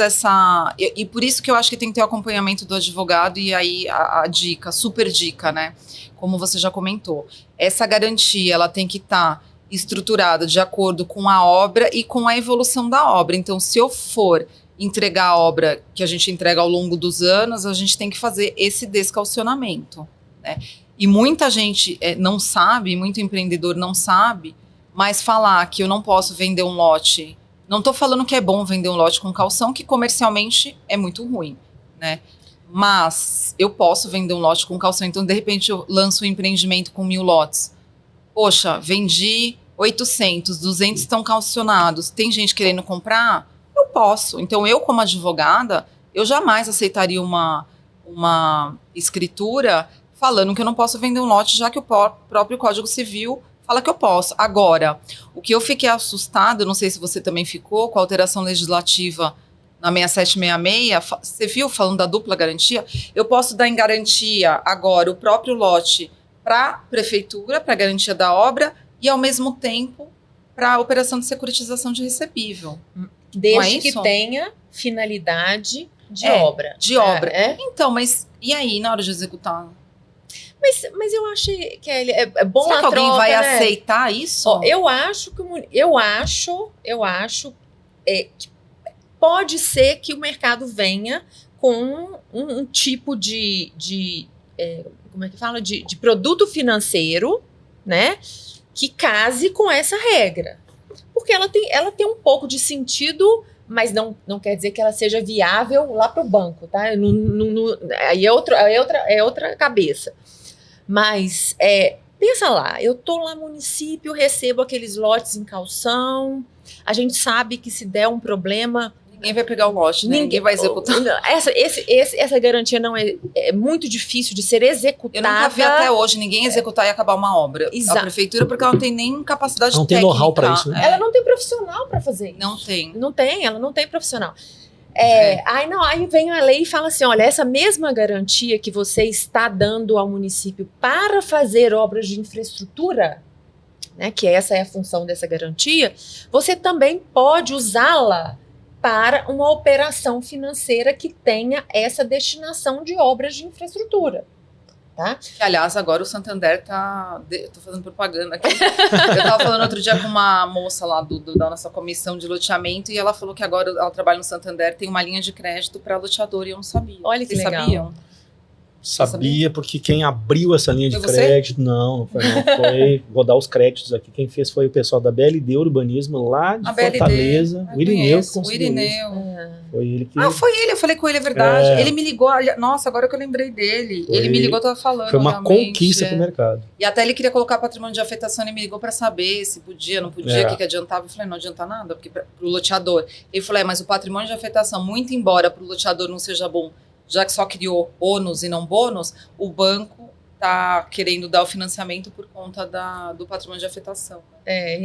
e por isso que eu acho que tem que ter o acompanhamento do advogado, e aí a dica, super dica, né, como você já comentou, essa garantia ela tem que estar estruturada de acordo com a obra e com a evolução da obra. Então, se eu for entregar a obra que a gente entrega ao longo dos anos, a gente tem que fazer esse descalcionamento, né? E muita gente não sabe, muito empreendedor não sabe, mas falar que eu não posso vender um lote, não estou falando que é bom vender um lote com calção, que comercialmente é muito ruim, né? Mas eu posso vender um lote com calção, então de repente eu lanço um empreendimento com 1000 lotes. Poxa, vendi 800, 200 estão calcionados, tem gente querendo comprar? Eu posso. Então, eu como advogada, eu jamais aceitaria uma escritura falando que eu não posso vender um lote, já que o próprio Código Civil fala que eu posso. Agora, o que eu fiquei assustada, não sei se você também ficou, com a alteração legislativa na 6766, você viu falando da dupla garantia? Eu posso dar em garantia agora o próprio lote para a prefeitura, para a garantia da obra, e ao mesmo tempo para a operação de securitização de recebível. Desde que tenha finalidade de obra. De obra. Então, mas e aí, na hora de executar? Mas eu acho que é bom. Será que alguém vai aceitar isso? Eu acho que pode ser que o mercado venha com um tipo de como é que fala? De produto financeiro, né? Que case com essa regra. Porque ela tem um pouco de sentido, mas não quer dizer que ela seja viável lá para o banco, tá? Aí é outra cabeça. Mas pensa lá, eu tô lá no município, recebo aqueles lotes em calção, a gente sabe que se der um problema... Ninguém vai pegar o lote, né? Ninguém vai executar. Essa garantia não é muito difícil de ser executada. Eu nunca vi até hoje ninguém executar e acabar uma obra. Exato. A prefeitura, porque ela não tem nem capacidade técnica. Não tem know-how para isso, né? Ela não tem profissional para fazer isso. Não tem. Ela não tem profissional. Aí vem a lei e fala assim, olha, essa mesma garantia que você está dando ao município para fazer obras de infraestrutura, né, que essa é a função dessa garantia, você também pode usá-la para uma operação financeira que tenha essa destinação de obras de infraestrutura. Tá? Aliás, agora o Santander tô fazendo propaganda aqui. Eu estava falando outro dia com uma moça lá da nossa comissão de loteamento, e ela falou que agora ela trabalha no Santander, tem uma linha de crédito para loteador, e eu não sabia. Olha que Vocês legal. sabiam? Sabia, porque quem abriu essa linha de Foi você? crédito, não foi. Vou dar os créditos aqui. Quem fez foi o pessoal da BLD Urbanismo, lá de Fortaleza. O Irineu que conseguiu isso. Foi ele que... Foi ele, eu falei com ele, é verdade. Ele me ligou, nossa, agora que eu lembrei dele. Ele me ligou, tava falando. Foi uma realmente, conquista pro mercado. E até ele queria colocar patrimônio de afetação, ele me ligou para saber se podia, não podia, o que adiantava. Eu falei, não adianta nada, porque pro loteador. Ele falou, mas o patrimônio de afetação, muito embora pro loteador não seja bom, já que só criou ônus e não bônus, o banco está querendo dar o financiamento por conta do patrimônio de afetação.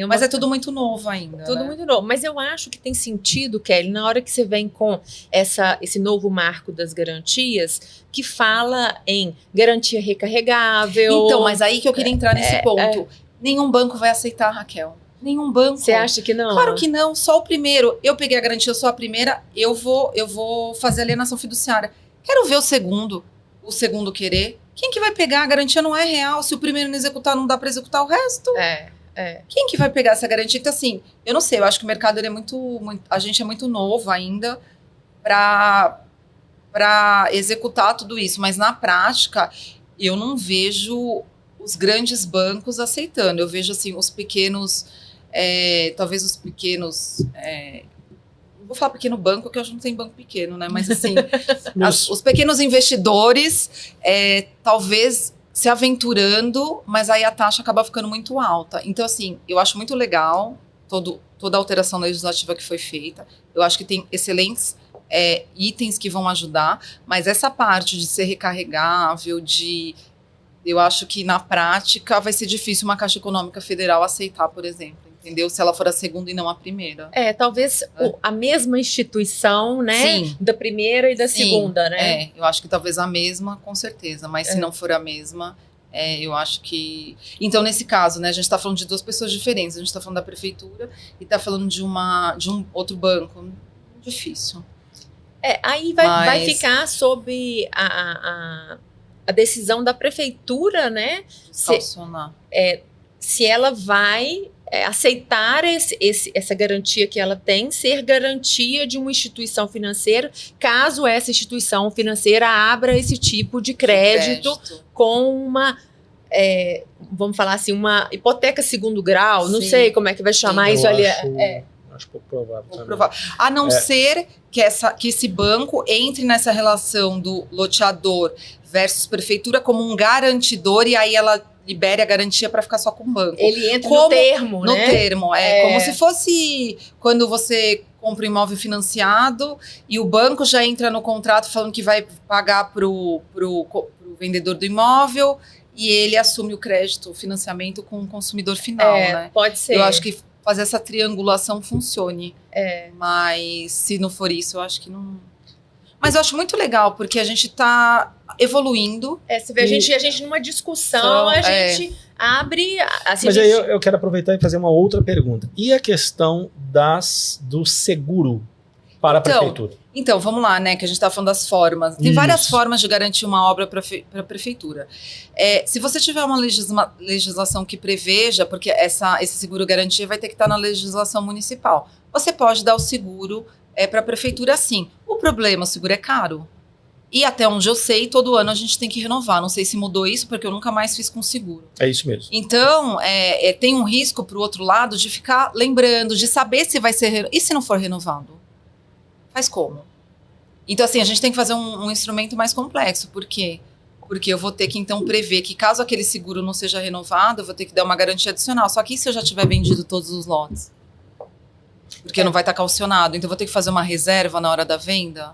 Mas é tudo muito novo ainda. Tudo muito novo. Mas eu acho que tem sentido, Kelly, na hora que você vem com esse novo marco das garantias, que fala em garantia recarregável. Então, mas aí que eu queria entrar nesse ponto. Nenhum banco vai aceitar, Raquel. Nenhum banco. Você acha que não? Claro que não, só o primeiro. Eu peguei a garantia, eu sou a primeira, eu vou fazer alienação fiduciária. Quero ver o segundo querer. Quem que vai pegar? A garantia não é real. Se o primeiro não executar, não dá para executar o resto. Quem que vai pegar essa garantia? Então, assim, eu não sei, eu acho que o mercado ele é a gente é muito novo ainda para executar tudo isso, mas na prática eu não vejo os grandes bancos aceitando. Eu vejo assim os pequenos, talvez os pequenos, não vou falar pequeno banco, porque hoje não tem banco pequeno, né? Mas assim, os pequenos investidores, talvez se aventurando, mas aí a taxa acaba ficando muito alta. Então, assim, eu acho muito legal toda a alteração legislativa que foi feita. Eu acho que tem excelentes itens que vão ajudar, mas essa parte de ser recarregável, eu acho que na prática vai ser difícil uma Caixa Econômica Federal aceitar, por exemplo, entendeu? Se ela for a segunda e não a primeira. Talvez a mesma instituição, né? Sim. Da primeira e da segunda, né? Eu acho que talvez a mesma, com certeza, mas se não for a mesma, eu acho que... Então, nesse caso, né, a gente está falando de duas pessoas diferentes, a gente está falando da prefeitura e está falando de um outro banco. Difícil. Aí vai ficar sob a decisão da prefeitura, né? Se ela vai aceitar essa garantia que ela tem, ser garantia de uma instituição financeira, caso essa instituição financeira abra esse tipo de crédito com uma, vamos falar assim, uma hipoteca segundo grau, não sei como é que vai chamar isso ali. Acho pouco provável. A não ser que esse banco entre nessa relação do loteador versus prefeitura como um garantidor e aí ela libere a garantia para ficar só com o banco. Ele entra no termo, né? No termo, como se fosse quando você compra um imóvel financiado e o banco já entra no contrato falando que vai pagar pro vendedor do imóvel e ele assume o crédito, o financiamento com o consumidor final, né? Pode ser. Eu acho que fazer essa triangulação funcione. Mas se não for isso, eu acho que não... Mas eu acho muito legal, porque a gente está evoluindo. Você vê, a gente numa discussão, a gente abre... Assim, mas aí eu quero aproveitar e fazer uma outra pergunta. E a questão do seguro para a prefeitura? Então, vamos lá, né, que a gente está falando das formas. Tem várias formas de garantir uma obra para a prefeitura. Se você tiver uma legislação que preveja, porque esse seguro garantia vai ter que estar na legislação municipal, você pode dar o seguro para a prefeitura, sim. O problema, o seguro é caro. E até onde eu sei, todo ano a gente tem que renovar. Não sei se mudou isso, porque eu nunca mais fiz com seguro. É isso mesmo. Então, tem um risco para o outro lado de ficar lembrando, de saber se vai ser... E se não for renovado? Faz como? Então, assim, a gente tem que fazer um instrumento mais complexo. Por quê? Porque eu vou ter que, então, prever que caso aquele seguro não seja renovado, eu vou ter que dar uma garantia adicional. Só que e se eu já tiver vendido todos os lotes? Porque não vai estar calcionado. Então, eu vou ter que fazer uma reserva na hora da venda,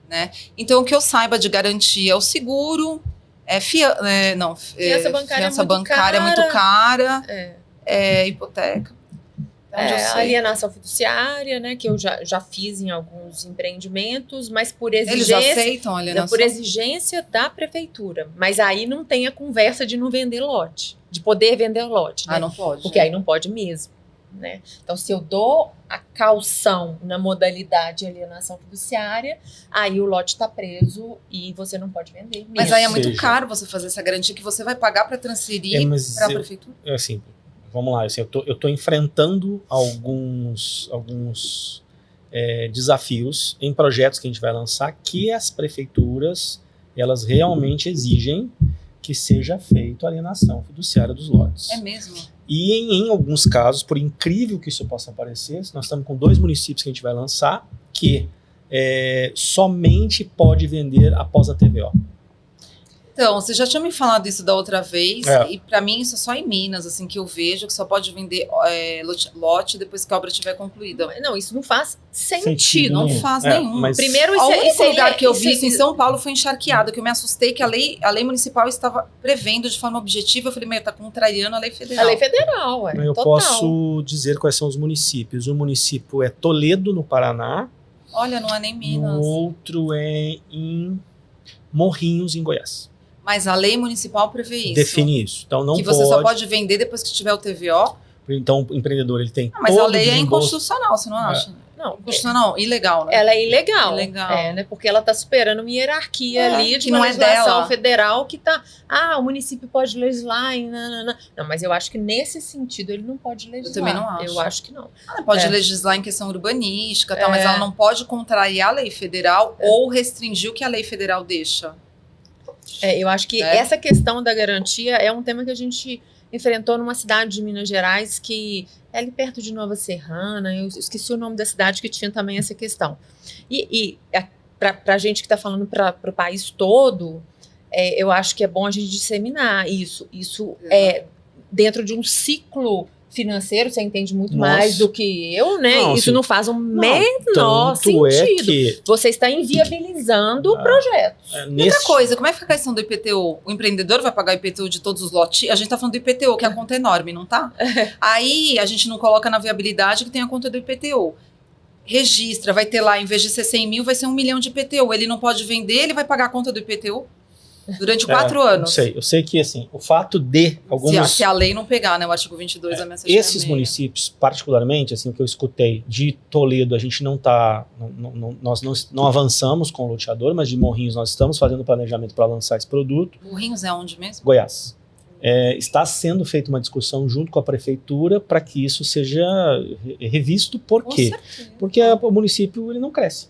né? Então, o que eu saiba de garantia é o seguro, fiança bancária é muito cara, hipoteca. A alienação fiduciária, né, que eu já fiz em alguns empreendimentos, mas por exigência... Eles aceitam a alienação? Por exigência da prefeitura. Mas aí não tem a conversa de não vender lote, de poder vender lote. Né? Não pode. Porque aí não pode mesmo. Né? Então, se eu dou a caução na modalidade de alienação fiduciária, aí o lote está preso e você não pode vender mesmo. Mas aí é muito caro você fazer essa garantia que você vai pagar para transferir para a prefeitura? Assim, vamos lá, assim, eu tô enfrentando alguns desafios em projetos que a gente vai lançar que as prefeituras, elas realmente exigem que seja feita a alienação fiduciária dos lotes. É mesmo? E em alguns casos, por incrível que isso possa parecer, nós estamos com 2 municípios que a gente vai lançar que somente pode vender após a TVO. Então, você já tinha me falado isso da outra vez, e para mim isso é só em Minas, assim, que eu vejo que só pode vender lote depois que a obra estiver concluída. Não, isso não faz sentido. Não faz nenhum. Mas primeiro, o único lugar que eu vi isso em São Paulo foi encharqueado, que eu me assustei que a lei municipal estava prevendo de forma objetiva. Eu falei, tá contrariando a lei federal. A lei federal, eu posso dizer quais são os municípios. Um município é Toledo, no Paraná. Olha, não é nem Minas. O outro é em Morrinhos, em Goiás. Mas a lei municipal prevê isso. Define isso. Então não que você só pode vender depois que tiver o TVO. Então o empreendedor ele tem mas a lei é inconstitucional, você não acha? Não, inconstitucional, ilegal, né? ela é ilegal. Né? Porque ela está superando uma hierarquia ali de que uma não é legislação dela. federal que tá. O município pode legislar e não, mas eu acho que nesse sentido ele não pode legislar. Eu também não acho. Eu acho que não. Ela pode legislar em questão urbanística, tal, mas ela não pode contrariar a lei federal ou restringir o que a lei federal deixa. Eu acho que essa questão da garantia é um tema que a gente enfrentou numa cidade de Minas Gerais que é ali perto de Nova Serrana, eu esqueci o nome da cidade que tinha também essa questão. E para a gente que está falando para o país todo, eu acho que é bom a gente disseminar isso. Isso é dentro de um ciclo financeiro, você entende muito mais do que eu, né? Não, isso não faz menor sentido. Você está inviabilizando projetos. Outra coisa, como é que fica a questão do IPTU? O empreendedor vai pagar o IPTU de todos os lotes? A gente está falando do IPTU, que a conta é enorme, não tá? Aí a gente não coloca na viabilidade que tem a conta do IPTU. Registra, vai ter lá, em vez de ser 100 mil, vai ser 1 milhão de IPTU. Ele não pode vender, ele vai pagar a conta do IPTU? Durante 4 anos. Eu sei que, assim, o fato de alguns... Se a lei não pegar, né, o artigo 22 da ameaça de esses municípios, particularmente, assim, o que eu escutei de Toledo, a gente nós não avançamos com o loteador, mas de Morrinhos nós estamos fazendo planejamento para lançar esse produto. Morrinhos é onde mesmo? Goiás. Está sendo feita uma discussão junto com a prefeitura para que isso seja revisto. Por quê? Porque o município ele não cresce.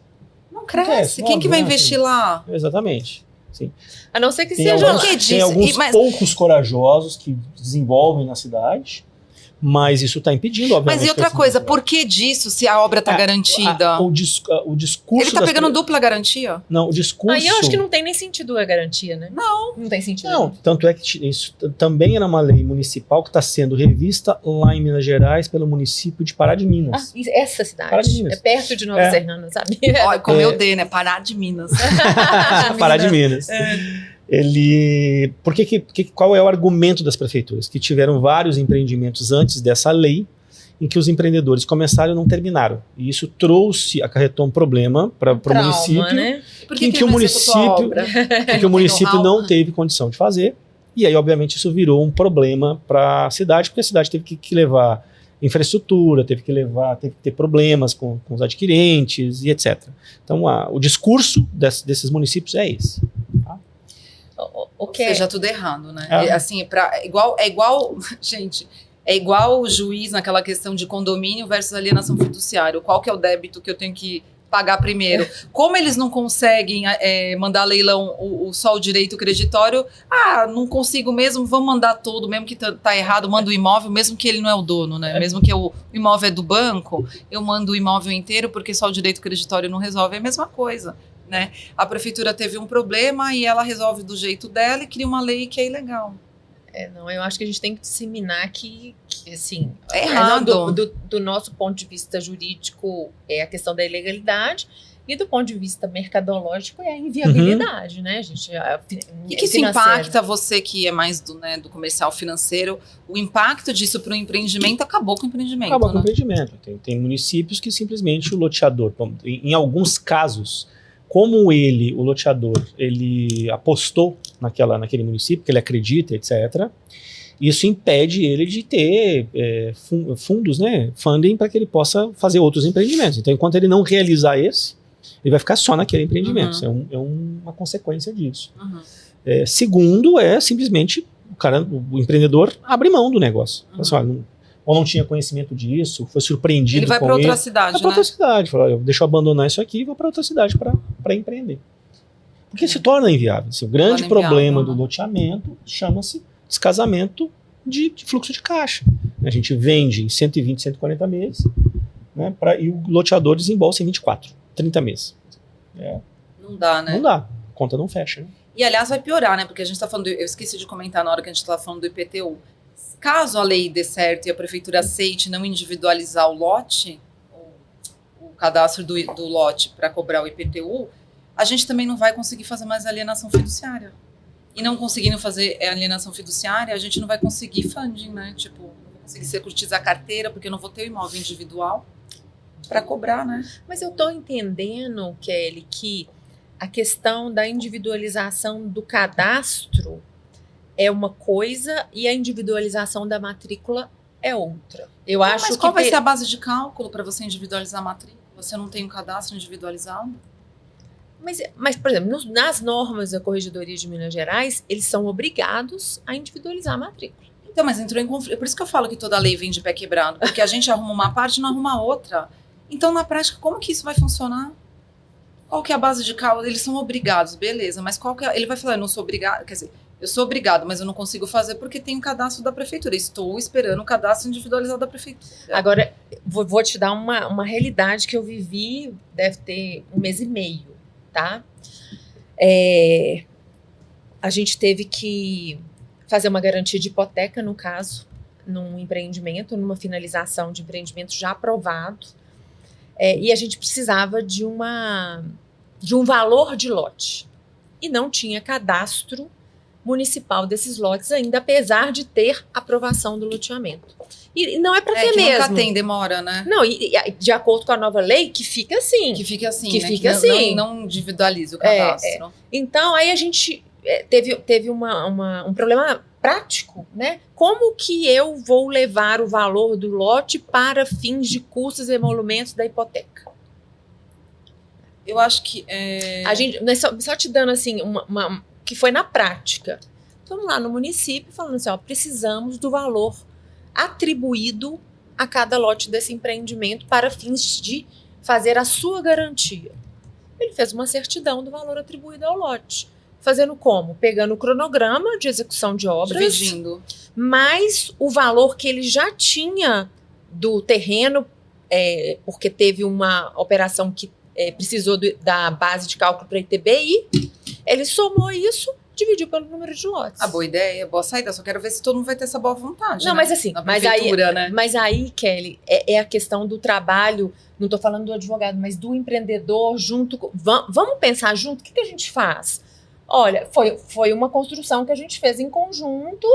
Não cresce. Quem que vai investir lá? Exatamente. Sim. A não ser que seja lá. Tem alguns poucos corajosos que desenvolvem na cidade, mas isso está impedindo, obviamente. Mas e outra coisa, por que disso se a obra está garantida? O discurso... Ele está pegando dupla garantia? Não, o discurso... Aí eu acho que não tem nem sentido a garantia, né? Não tem sentido. Não, tanto é que isso também era uma lei municipal que está sendo revista lá em Minas Gerais pelo município de Pará de Minas. Essa cidade. Pará de Minas. É perto de Nova Serrana, sabe? Olha, como eu dei, né? Pará de Minas. Pará de Minas. Qual é o argumento das prefeituras? Que tiveram vários empreendimentos antes dessa lei, em que os empreendedores começaram e não terminaram. E isso acarretou um problema para o município, né? Porque o município não teve condição de fazer. E aí, obviamente, isso virou um problema para a cidade, porque a cidade teve que levar infraestrutura, teve que ter problemas com os adquirentes e etc. Então, o discurso desses municípios é esse. Tá? Ou seja, tudo errado, né? Assim, gente, é igual o juiz naquela questão de condomínio versus alienação fiduciária. Qual que é o débito que eu tenho que pagar primeiro? Como eles não conseguem mandar leilão só o direito creditório, não consigo mesmo, vamos mandar tudo, mesmo que tá errado, manda o imóvel, mesmo que ele não é o dono, né? Mesmo que o imóvel é do banco, eu mando o imóvel inteiro porque só o direito creditório não resolve, é a mesma coisa. Né? A prefeitura teve um problema e ela resolve do jeito dela e cria uma lei que é ilegal. Eu acho que a gente tem que disseminar que assim, é errado. Do nosso ponto de vista jurídico é a questão da ilegalidade e do ponto de vista mercadológico é a inviabilidade, né, gente? E que isso impacta você que é mais do comercial financeiro, o impacto disso para o empreendimento acabou com o empreendimento. Acabou com o empreendimento. Tem municípios que simplesmente o loteador, em alguns casos, como o loteador, ele apostou naquele município, que ele acredita, etc., isso impede ele de ter fundos, né, funding, para que ele possa fazer outros empreendimentos. Então, enquanto ele não realizar esse, ele vai ficar só naquele empreendimento. Isso é uma consequência disso. Segundo, simplesmente o empreendedor abre mão do negócio. Assim, ou não tinha conhecimento disso, foi surpreendido. Ele vai para outra cidade, vai para outra cidade. Fala, deixa eu abandonar isso aqui e vou para outra cidade para empreender. Porque se torna inviável. Assim, o grande problema do loteamento chama-se descasamento de fluxo de caixa. A gente vende em 120, 140 meses, né, e o loteador desembolsa em 24, 30 meses. Não dá, né? Não dá. A conta não fecha. Né? E, aliás, vai piorar, né? Porque a gente está falando... eu esqueci de comentar na hora que a gente estava falando do IPTU. Caso a lei dê certo e a prefeitura aceite não individualizar o lote, o cadastro do lote para cobrar o IPTU, a gente também não vai conseguir fazer mais alienação fiduciária. E não conseguindo fazer alienação fiduciária, a gente não vai conseguir funding, né? Tipo, não vou conseguir securitizar a carteira, porque eu não vou ter o imóvel individual para cobrar, né? Mas eu estou entendendo, Kelly, que a questão da individualização do cadastro é uma coisa e a individualização da matrícula é outra. Mas qual vai ser a base de cálculo para você individualizar a matrícula? Você não tem um cadastro individualizado? Mas, por exemplo, nas normas da Corregedoria de Minas Gerais, eles são obrigados a individualizar a matrícula. Então, mas entrou em conflito. Por isso que eu falo que toda lei vem de pé quebrado, porque a gente arruma uma parte e não arruma outra. Então, na prática, como que isso vai funcionar? Qual que é a base de causa? Eles são obrigados, beleza, mas qual que é? Ele vai falar, eu não sou obrigado, quer dizer, eu sou obrigado, mas eu não consigo fazer porque tem um cadastro da prefeitura. Estou esperando o cadastro individualizado da prefeitura. Agora, vou te dar uma realidade que eu vivi, deve ter 1 mês e meio, tá? A gente teve que fazer uma garantia de hipoteca, no caso, num empreendimento, numa finalização de empreendimento já aprovado, e a gente precisava de um valor de lote. E não tinha cadastro municipal desses lotes ainda, apesar de ter aprovação do loteamento. E não é para ter que mesmo. Nunca tem, demora, né? Não, e de acordo com a nova lei, que fica assim. Que fica assim, que né? Fica que assim. Não individualiza o cadastro. Então, aí a gente teve um problema prático, né? Como que eu vou levar o valor do lote para fins de custos e emolumentos da hipoteca? Eu acho que... A gente, só te dando assim, que foi na prática. Vamos lá no município falando assim, ó, precisamos do valor atribuído a cada lote desse empreendimento para fins de fazer a sua garantia. Ele fez uma certidão do valor atribuído ao lote. Fazendo como? Pegando o cronograma de execução de obras, dividindo, mais o valor que ele já tinha do terreno, porque teve uma operação que precisou da base de cálculo para ITBI, ele somou isso, dividiu pelo número de lotes. Boa ideia, boa saída, só quero ver se todo mundo vai ter essa boa vontade. Não, né? mas assim, mas aí, Kelly, é a questão do trabalho, não estou falando do advogado, mas do empreendedor junto com... Vamos pensar junto, o que a gente faz? Olha, foi uma construção que a gente fez em conjunto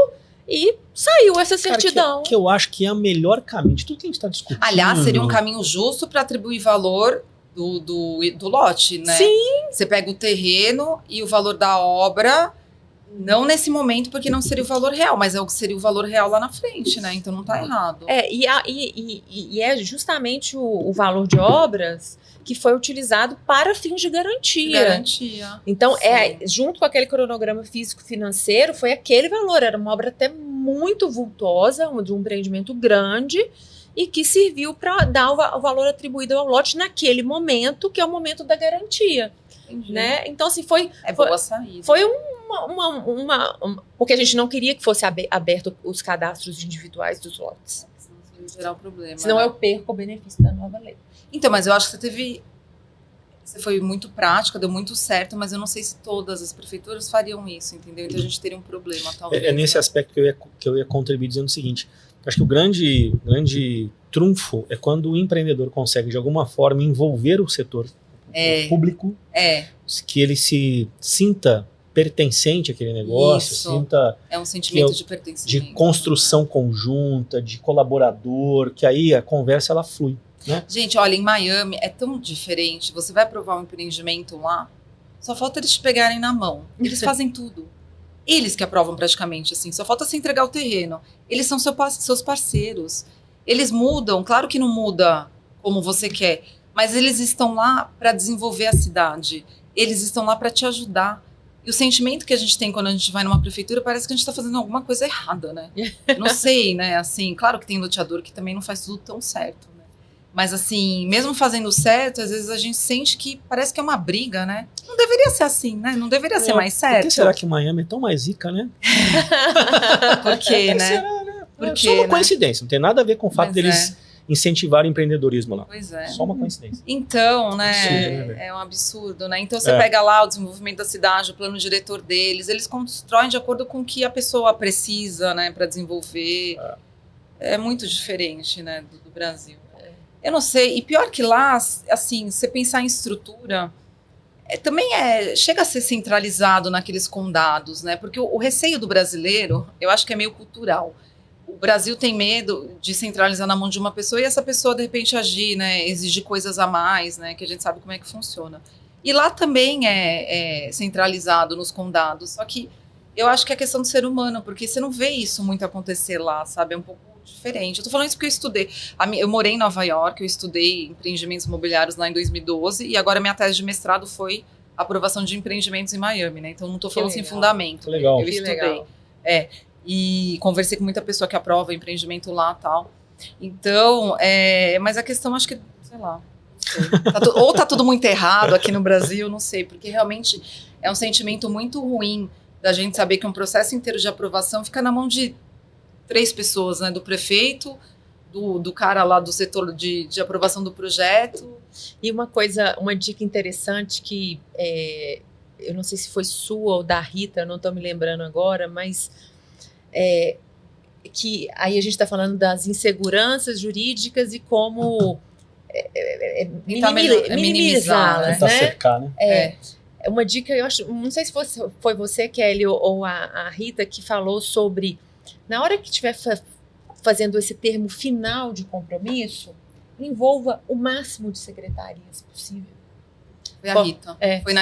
e saiu essa certidão. Cara, que eu acho que é o melhor caminho de tudo que a gente está discutindo. Aliás, seria um caminho justo para atribuir valor do lote, né? Sim. Você pega o terreno e o valor da obra, não nesse momento, porque não seria o valor real, mas seria o valor real lá na frente, né? Então não está errado. E é justamente o valor de obras que foi utilizado para fins de garantia. Então, junto com aquele cronograma físico-financeiro, foi aquele valor. Era uma obra até muito vultosa, de um empreendimento grande, e que serviu para dar o valor atribuído ao lote naquele momento, que é o momento da garantia. Né? Então, assim, boa saída. Foi porque a gente não queria que fosse aberto os cadastros individuais dos lotes. Senão gerar um problema. Senão eu perco o benefício da nova lei. Então, mas eu acho que você foi muito prática, deu muito certo, mas eu não sei se todas as prefeituras fariam isso, entendeu? Então a gente teria um problema, talvez. É nesse aspecto que eu ia contribuir dizendo o seguinte: acho que o grande trunfo é quando o empreendedor consegue, de alguma forma, envolver o setor público, que ele se sinta pertencente àquele negócio, sinta... É um sentimento de pertencimento. De construção conjunta, de colaborador, que aí a conversa ela flui. Né? Gente, olha, em Miami é tão diferente. Você vai aprovar um empreendimento lá, só falta eles te pegarem na mão. Eles fazem tudo. Eles que aprovam praticamente, assim. Só falta você entregar o terreno. Eles são seus parceiros. Eles mudam, claro que não muda como você quer, mas eles estão lá para desenvolver a cidade. Eles estão lá para te ajudar. E o sentimento que a gente tem quando a gente vai numa prefeitura parece que a gente está fazendo alguma coisa errada, né? Não sei, né? Assim, claro que tem loteador que também não faz tudo tão certo, né? Mas assim, mesmo fazendo certo, às vezes a gente sente que parece que é uma briga, né? Não deveria ser assim, né? Não deveria ser mais certo. Por que será que Miami é tão mais rica, né? Por quê, né? Será, né? É só uma coincidência, não tem nada a ver com o fato deles incentivarem o empreendedorismo lá. Pois é. Só uma coincidência. Então, né? Absurdo, né, é um absurdo, né? Então você pega lá o desenvolvimento da cidade, o plano diretor deles, eles constroem de acordo com o que a pessoa precisa, né, para desenvolver. É muito diferente, né, do Brasil. Eu não sei, e pior que lá, assim, você pensar em estrutura, também chega a ser centralizado naqueles condados, né? Porque o receio do brasileiro, eu acho que é meio cultural. O Brasil tem medo de centralizar na mão de uma pessoa e essa pessoa, de repente, agir, né? Exigir coisas a mais, né? Que a gente sabe como é que funciona. E lá também é centralizado nos condados, só que eu acho que é questão do ser humano, porque você não vê isso muito acontecer lá, sabe? É um pouco diferente. Eu tô falando isso porque eu estudei. Eu morei em Nova York, eu estudei empreendimentos imobiliários lá em 2012 e agora minha tese de mestrado foi aprovação de empreendimentos em Miami, né? Então não tô falando sem fundamento. Legal. Eu estudei. Legal. E conversei com muita pessoa que aprova empreendimento lá e tal. Então, mas a questão acho que, sei lá, ou tá tudo muito errado aqui no Brasil, não sei, porque realmente é um sentimento muito ruim da gente saber que um processo inteiro de aprovação fica na mão de 3 pessoas, né? Do prefeito, do cara lá do setor de aprovação do projeto. E uma dica interessante que eu não sei se foi sua ou da Rita, não estou me lembrando agora, mas que aí a gente está falando das inseguranças jurídicas e como minimizá-las, né? né? Cercar, né? Uma dica, eu acho, não sei se foi você, Kelly, ou a Rita, que falou sobre, na hora que estiver fazendo esse termo final de compromisso, envolva o máximo de secretarias possível. Foi a Rita. Foi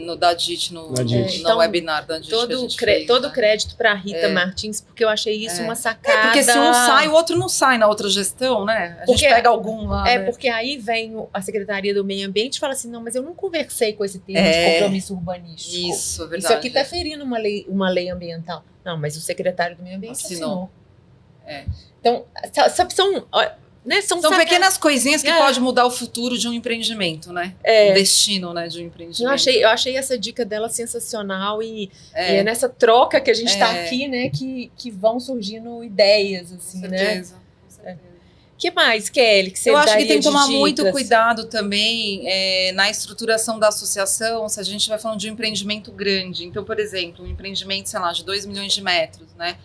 no DADIT, no então, webinar da DADIT que a gente fez, todo crédito para a Rita Martins, porque eu achei isso uma sacada. Porque se um sai, o outro não sai na outra gestão, né? A gente pega algum lá. Né? Porque aí vem a Secretaria do Meio Ambiente e fala assim, não, mas eu não conversei com esse termo de compromisso urbanístico. Isso, verdade. Isso aqui está ferindo uma lei ambiental. Não, mas o secretário do Meio Ambiente assinou. Então, são pequenas coisinhas que podem mudar o futuro de um empreendimento, né? O destino, né, de um empreendimento. Eu achei essa dica dela sensacional e é nessa troca que a gente está aqui, né, que vão surgindo ideias, assim, com certeza, né? Com certeza. Que mais, Kelly, que você Eu acho daria que tem que tomar de muito dicas? cuidado também na estruturação da associação, se a gente vai falando de um empreendimento grande. Então, por exemplo, um empreendimento, sei lá, de 2 milhões de metros, né?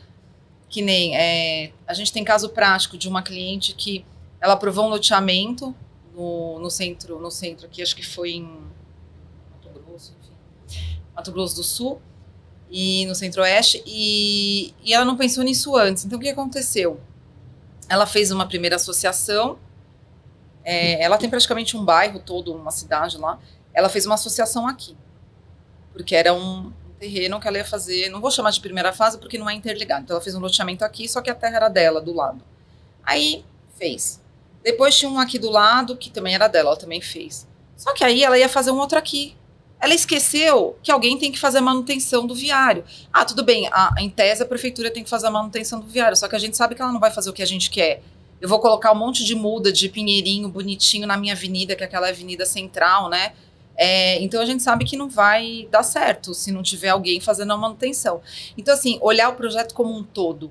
Que nem, a gente tem caso prático de uma cliente que ela aprovou um loteamento no centro aqui, acho que foi em Mato Grosso do Sul, e no Centro-Oeste, e ela não pensou nisso antes. Então, o que aconteceu? Ela fez uma primeira associação, ela tem praticamente um bairro todo, uma cidade lá, ela fez uma associação aqui, porque era um terreno que ela ia fazer, não vou chamar de primeira fase porque não é interligado, então ela fez um loteamento aqui, só que a terra era dela, do lado. Aí, fez. Depois tinha um aqui do lado, que também era dela, ela também fez. Só que aí ela ia fazer um outro aqui. Ela esqueceu que alguém tem que fazer a manutenção do viário. Ah, tudo bem, em tese a prefeitura tem que fazer a manutenção do viário, só que a gente sabe que ela não vai fazer o que a gente quer. Eu vou colocar um monte de muda, de pinheirinho bonitinho na minha avenida, que é aquela avenida central, né? Então a gente sabe que não vai dar certo se não tiver alguém fazendo a manutenção. Então, assim, olhar o projeto como um todo.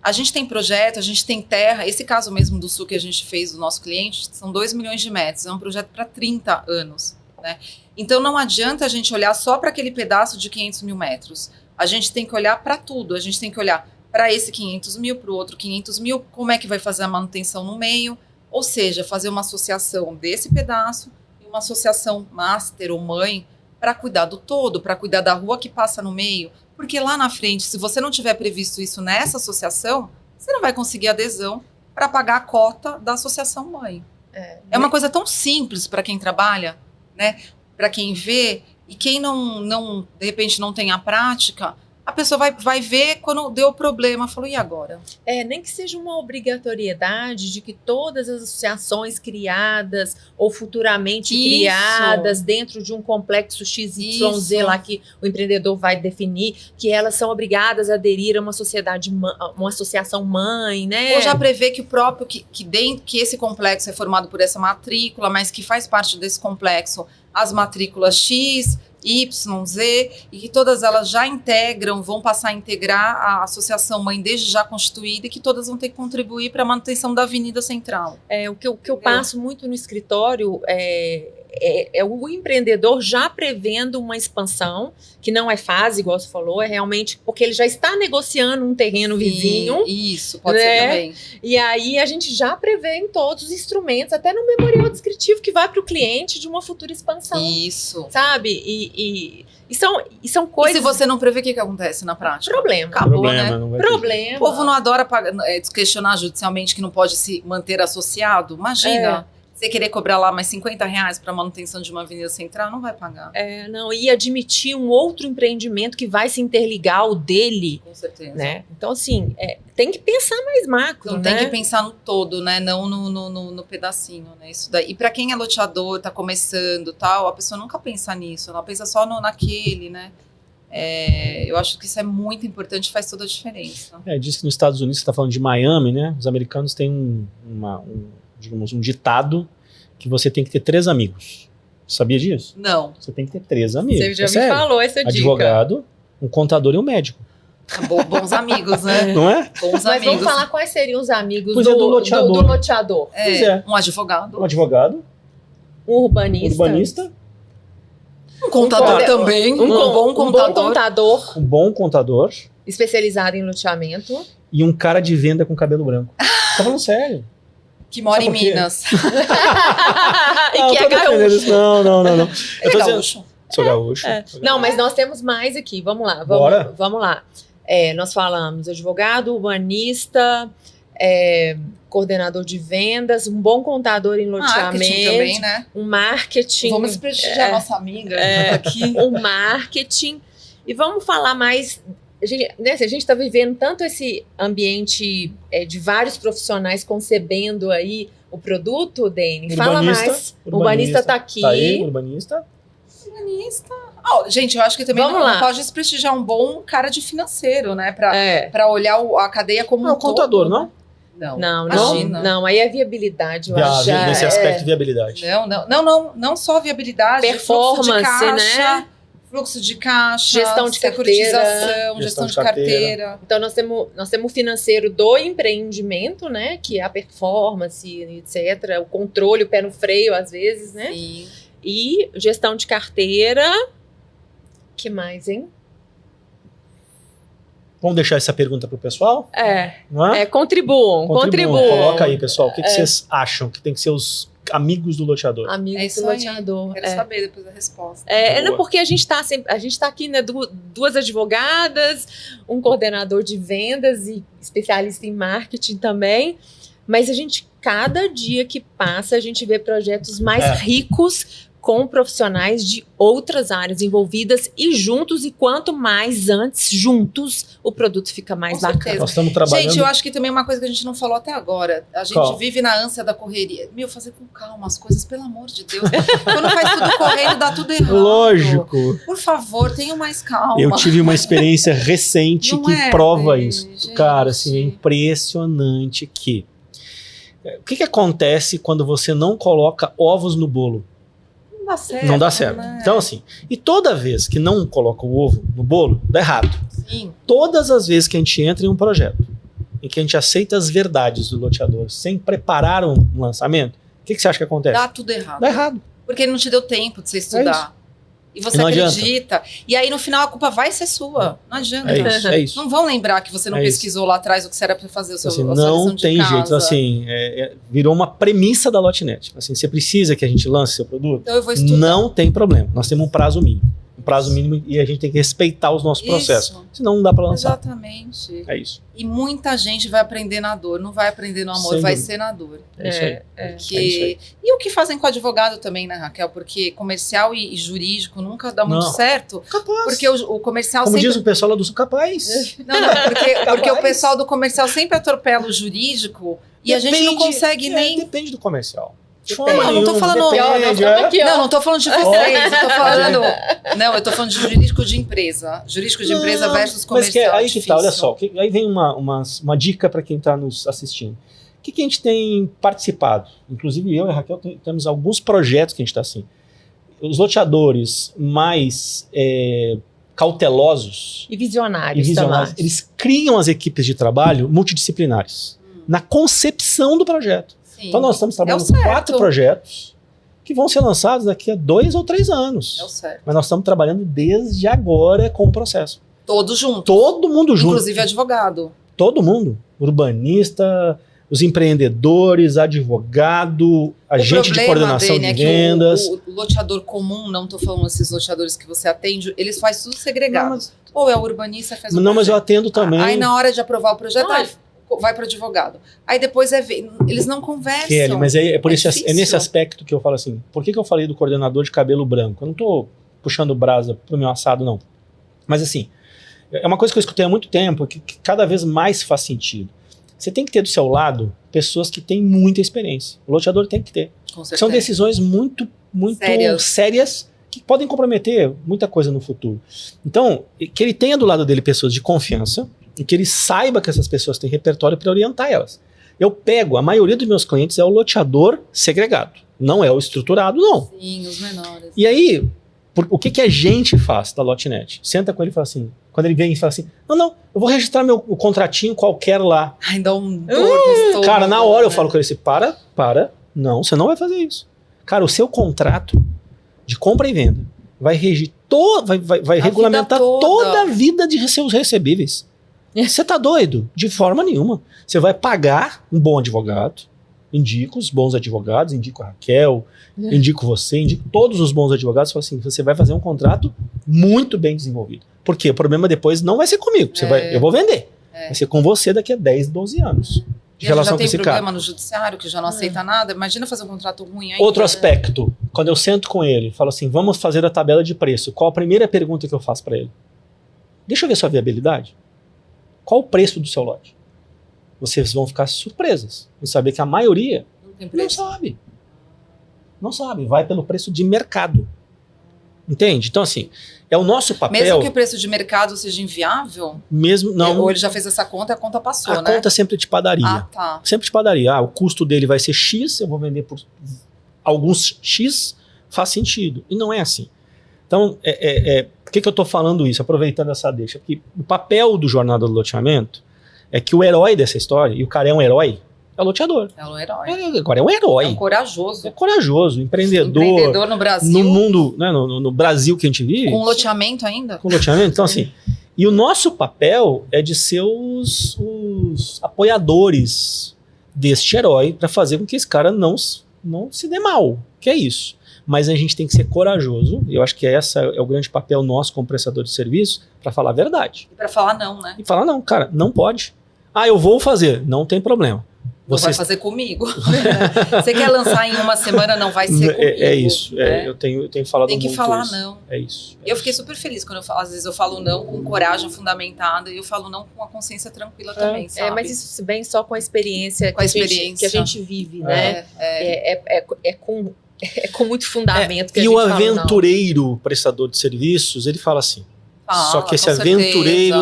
A gente tem projeto, a gente tem terra. Esse caso mesmo do Sul que a gente fez do nosso cliente, são 2 milhões de metros. É um projeto para 30 anos, né? Então não adianta a gente olhar só para aquele pedaço de 500 mil metros. A gente tem que olhar para tudo. A gente tem que olhar para esse 500 mil, para o outro 500 mil, como é que vai fazer a manutenção no meio. Ou seja, fazer uma associação desse pedaço e uma associação master ou mãe para cuidar do todo, para cuidar da rua que passa no meio. Porque lá na frente, se você não tiver previsto isso nessa associação, você não vai conseguir adesão para pagar a cota da associação mãe. É uma coisa tão simples para quem trabalha, né? Para quem vê, e quem não de repente não tem a prática, a pessoa vai ver quando deu problema, falou, e agora? Nem que seja uma obrigatoriedade de que todas as associações criadas ou futuramente criadas dentro de um complexo XYZ lá que o empreendedor vai definir, que elas são obrigadas a aderir a uma uma associação mãe, né? Ou já prevê que o próprio, que esse complexo é formado por essa matrícula, mas que faz parte desse complexo as matrículas X, Y, Z, e que todas elas já vão passar a integrar a associação mãe desde já constituída e que todas vão ter que contribuir para a manutenção da Avenida Central. O que eu passo muito no escritório é o empreendedor já prevendo uma expansão, que não é fase, igual você falou, é realmente porque ele já está negociando um terreno vizinho. Isso, pode ser também. E aí a gente já prevê em todos os instrumentos, até no memorial descritivo que vai para o cliente de uma futura expansão. Isso. Sabe? E são coisas... E se você não prevê, o que acontece na prática? Problema. Acabou, né? Problema. O povo não adora questionar judicialmente que não pode se manter associado? Imagina. Você querer cobrar lá mais R$50 para manutenção de uma avenida central, não vai pagar. Não, e admitir um outro empreendimento que vai se interligar ao dele. Com certeza. Né? Então, assim, tem que pensar mais macro, então, né? Tem que pensar no todo, né? Não no pedacinho, né? Isso daí. E para quem é loteador, tá começando, tal, a pessoa nunca pensa nisso, ela pensa só naquele, né? Eu acho que isso é muito importante, faz toda a diferença. Diz que nos Estados Unidos, você está falando de Miami, né? Os americanos têm digamos, um ditado que você tem que ter 3 amigos. Sabia disso? Não. Você tem que ter 3 amigos. Você já me falou essa dica. Advogado, um contador e um médico. Bons amigos, né? Não é? Bons Mas amigos. vamos falar quais seriam os amigos do loteador. Do loteador. Um advogado. Um advogado. Um urbanista. Um contador também. Um bom contador. Um bom contador. Especializado em loteamento. E um cara de venda com cabelo branco. Tá falando sério. Que mora em Minas. E que é gaúcho. Não. Eu tô gaúcho. Sou gaúcho. Não, mas nós temos mais aqui. Vamos lá. Vamos lá. Nós falamos advogado, urbanista, coordenador de vendas, um bom contador em loteamento. Marketing também, né? Um marketing. Vamos prestigiar a nossa amiga aqui. Um marketing. E vamos falar mais... A gente está vivendo tanto esse ambiente de vários profissionais concebendo aí o produto, Dene. Fala mais. O urbanista está aqui. Tá aí, urbanista. Gente, eu acho que também não pode desprestigiar um bom cara de financeiro, né? Para olhar a cadeia como um contador, todo, não? Não, aí é viabilidade, eu acho. Nesse aspecto, viabilidade. Não só viabilidade, performance, fluxo de caixa, né? Fluxo de caixa, gestão de securitização, gestão de carteira. Então, nós temos o financeiro do empreendimento, né? Que é a performance, etc. O controle, o pé no freio, às vezes, né? Sim. E gestão de carteira. Que mais, hein? Vamos deixar essa pergunta para o pessoal? Não é? Contribuam. Coloca aí, pessoal. O que vocês acham que tem que ser os amigos do loteador? Amigos do loteador. Quero saber depois da resposta. Não, porque a gente tá aqui, né? Duas advogadas, um coordenador de vendas e especialista em marketing também. Mas cada dia que passa, a gente vê projetos mais ricos com profissionais de outras áreas envolvidas e juntos, e quanto mais antes juntos, o produto fica mais bacana. Nós estamos trabalhando... Gente, eu acho que também uma coisa que a gente não falou até agora, a gente vive na ânsia da correria. Fazer com calma as coisas, pelo amor de Deus. Quando faz tudo correndo, dá tudo errado. Lógico. Por favor, tenham mais calma. Eu tive uma experiência recente que prova isso. Gente. Cara, assim, é impressionante que... O que acontece quando você não coloca ovos no bolo? Não dá certo. Né? Então, assim, e toda vez que não coloca o ovo no bolo, dá errado. Sim. Todas as vezes que a gente entra em um projeto em que a gente aceita as verdades do loteador sem preparar um lançamento, o que você acha que acontece? Dá tudo errado. Dá errado. Porque ele não te deu tempo de você estudar. E você acredita. E aí, no final, a culpa vai ser sua. Não adianta. É isso. Não vão lembrar que você não pesquisou lá atrás o que você era para fazer o seu assim, não tem jeito. Assim, virou uma premissa da Lotnet. Assim, você precisa que a gente lance seu produto? Então eu vou estudar. Não tem problema. Nós temos um prazo mínimo. E a gente tem que respeitar os nossos processos. Senão não dá para lançar. Exatamente. É isso. E muita gente vai aprender na dor. Não vai aprender no amor, vai ser na dor. É isso aí. É isso aí. E o que fazem com o advogado também, né, Raquel? Porque comercial e jurídico nunca dá muito certo. Capaz. Porque o comercial Como sempre... diz o pessoal lá do Sul, capaz. Porque o pessoal do comercial sempre atropela o jurídico e a gente não consegue nem... Depende do comercial. Não tô falando. Não tô falando de vocês. Eu tô falando de jurídico de empresa. Jurídico de empresa versus comercial. Mas aí que tá, olha só. Aí vem uma dica para quem está nos assistindo. O que a gente tem participado? Inclusive eu e a Raquel temos alguns projetos que a gente está assim. Os loteadores mais cautelosos e visionários também. Eles criam as equipes de trabalho multidisciplinares na concepção do projeto. Então nós estamos trabalhando com 4 projetos que vão ser lançados daqui a 2 ou 3 anos. Mas nós estamos trabalhando desde agora com o processo. Todos juntos. Todo mundo junto. Inclusive advogado. Todo mundo. Urbanista, os empreendedores, advogado, agente de coordenação de vendas. O loteador comum, não estou falando esses loteadores que você atende, eles fazem tudo segregado. Ou é o urbanista que faz o projeto. Mas eu atendo também. Aí na hora de aprovar o projeto, vai para o advogado. Aí depois eles não conversam. Kelly, mas é nesse aspecto que eu falo assim, por que eu falei do coordenador de cabelo branco? Eu não tô puxando brasa pro meu assado, não. Mas assim, é uma coisa que eu escutei há muito tempo, que cada vez mais faz sentido. Você tem que ter do seu lado pessoas que têm muita experiência. O loteador tem que ter. São decisões muito sérias que podem comprometer muita coisa no futuro. Então, que ele tenha do lado dele pessoas de confiança e que ele saiba que essas pessoas têm repertório para orientar elas. A maioria dos meus clientes é o loteador segregado, não é o estruturado, não. Sim, os menores. E aí, o que a gente faz da Lotnet? Senta com ele e fala assim, quando ele vem e fala assim, não, eu vou registrar o contratinho qualquer lá. Ai, dá um dor no estômago. Cara, na hora eu falo com ele assim, para, não, você não vai fazer isso. Cara, o seu contrato de compra e venda vai regir vai regulamentar toda a vida de seus recebíveis. Você tá doido? De forma nenhuma. Você vai pagar um bom advogado, indico os bons advogados, indico a Raquel, indico você, indico todos os bons advogados, falo assim, você vai fazer um contrato muito bem desenvolvido. Porque o problema depois não vai ser comigo, eu vou vender. Vai ser com você daqui a 10, 12 anos. De relação com esse cara. Já tem problema no judiciário, que já não aceita nada, imagina fazer um contrato ruim ainda. Outro aspecto, quando eu sento com ele, falo assim, vamos fazer a tabela de preço, qual a primeira pergunta que eu faço para ele? Deixa eu ver sua viabilidade. Qual o preço do seu lote? Vocês vão ficar surpresas em saber que a maioria não sabe. Não sabe, vai pelo preço de mercado. Entende? Então, assim, é o nosso papel... Mesmo que o preço de mercado seja inviável? Mesmo, não. Ou ele já fez essa conta e a conta passou, né? A conta sempre de padaria. Ah, tá. Sempre de padaria. O custo dele vai ser X, eu vou vender por alguns X, faz sentido. E não é assim. Então, por que eu estou falando isso? Aproveitando essa deixa. Porque o papel do Jornada do Loteamento é que o herói dessa história, e o cara é um herói, é o loteador. É um herói. Agora é um herói. É um corajoso. É corajoso, empreendedor. Empreendedor no Brasil. No mundo, né, no Brasil que a gente vive. Com loteamento ainda? Com loteamento. Então, assim, e o nosso papel é de ser os apoiadores deste herói para fazer com que esse cara não se dê mal. Que é isso. Mas a gente tem que ser corajoso, e eu acho que esse é o grande papel nosso como prestador de serviço, para falar a verdade. E para falar não, né? E falar não, cara, não pode. Eu vou fazer, não tem problema. Você vai fazer comigo. Você quer lançar em uma semana, não vai ser comigo. É isso, né? Eu tenho falado muito. Tem que falar isso. Não. É isso. Eu fiquei super feliz quando às vezes eu falo não com coragem fundamentada e eu falo não com a consciência tranquila também, sabe? Mas isso vem só com a experiência, que a gente vive, né? É com muito fundamento que a gente fala. E o aventureiro prestador de serviços, ele fala assim, só que esse aventureiro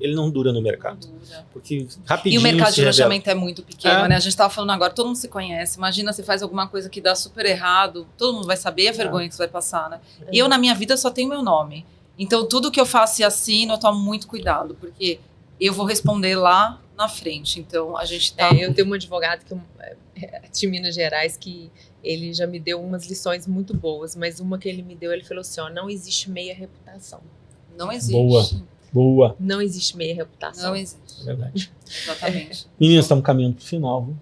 ele não dura no mercado. Porque rapidinho. E o mercado de loteamento é muito pequeno, né? A gente estava falando agora, todo mundo se conhece. Imagina se faz alguma coisa que dá super errado, todo mundo vai saber a vergonha que você vai passar, né? E eu, na minha vida, só tenho meu nome. Então, tudo que eu faço e assino, eu tomo muito cuidado, porque eu vou responder lá na frente. Então, a gente tá... eu tenho um advogado de Minas Gerais que ele já me deu umas lições muito boas, mas uma que ele me deu, ele falou assim, não existe meia reputação. Não existe. Boa. Não existe meia reputação. Não existe. É verdade. Exatamente. Meninas, estamos caminhando pro final, viu?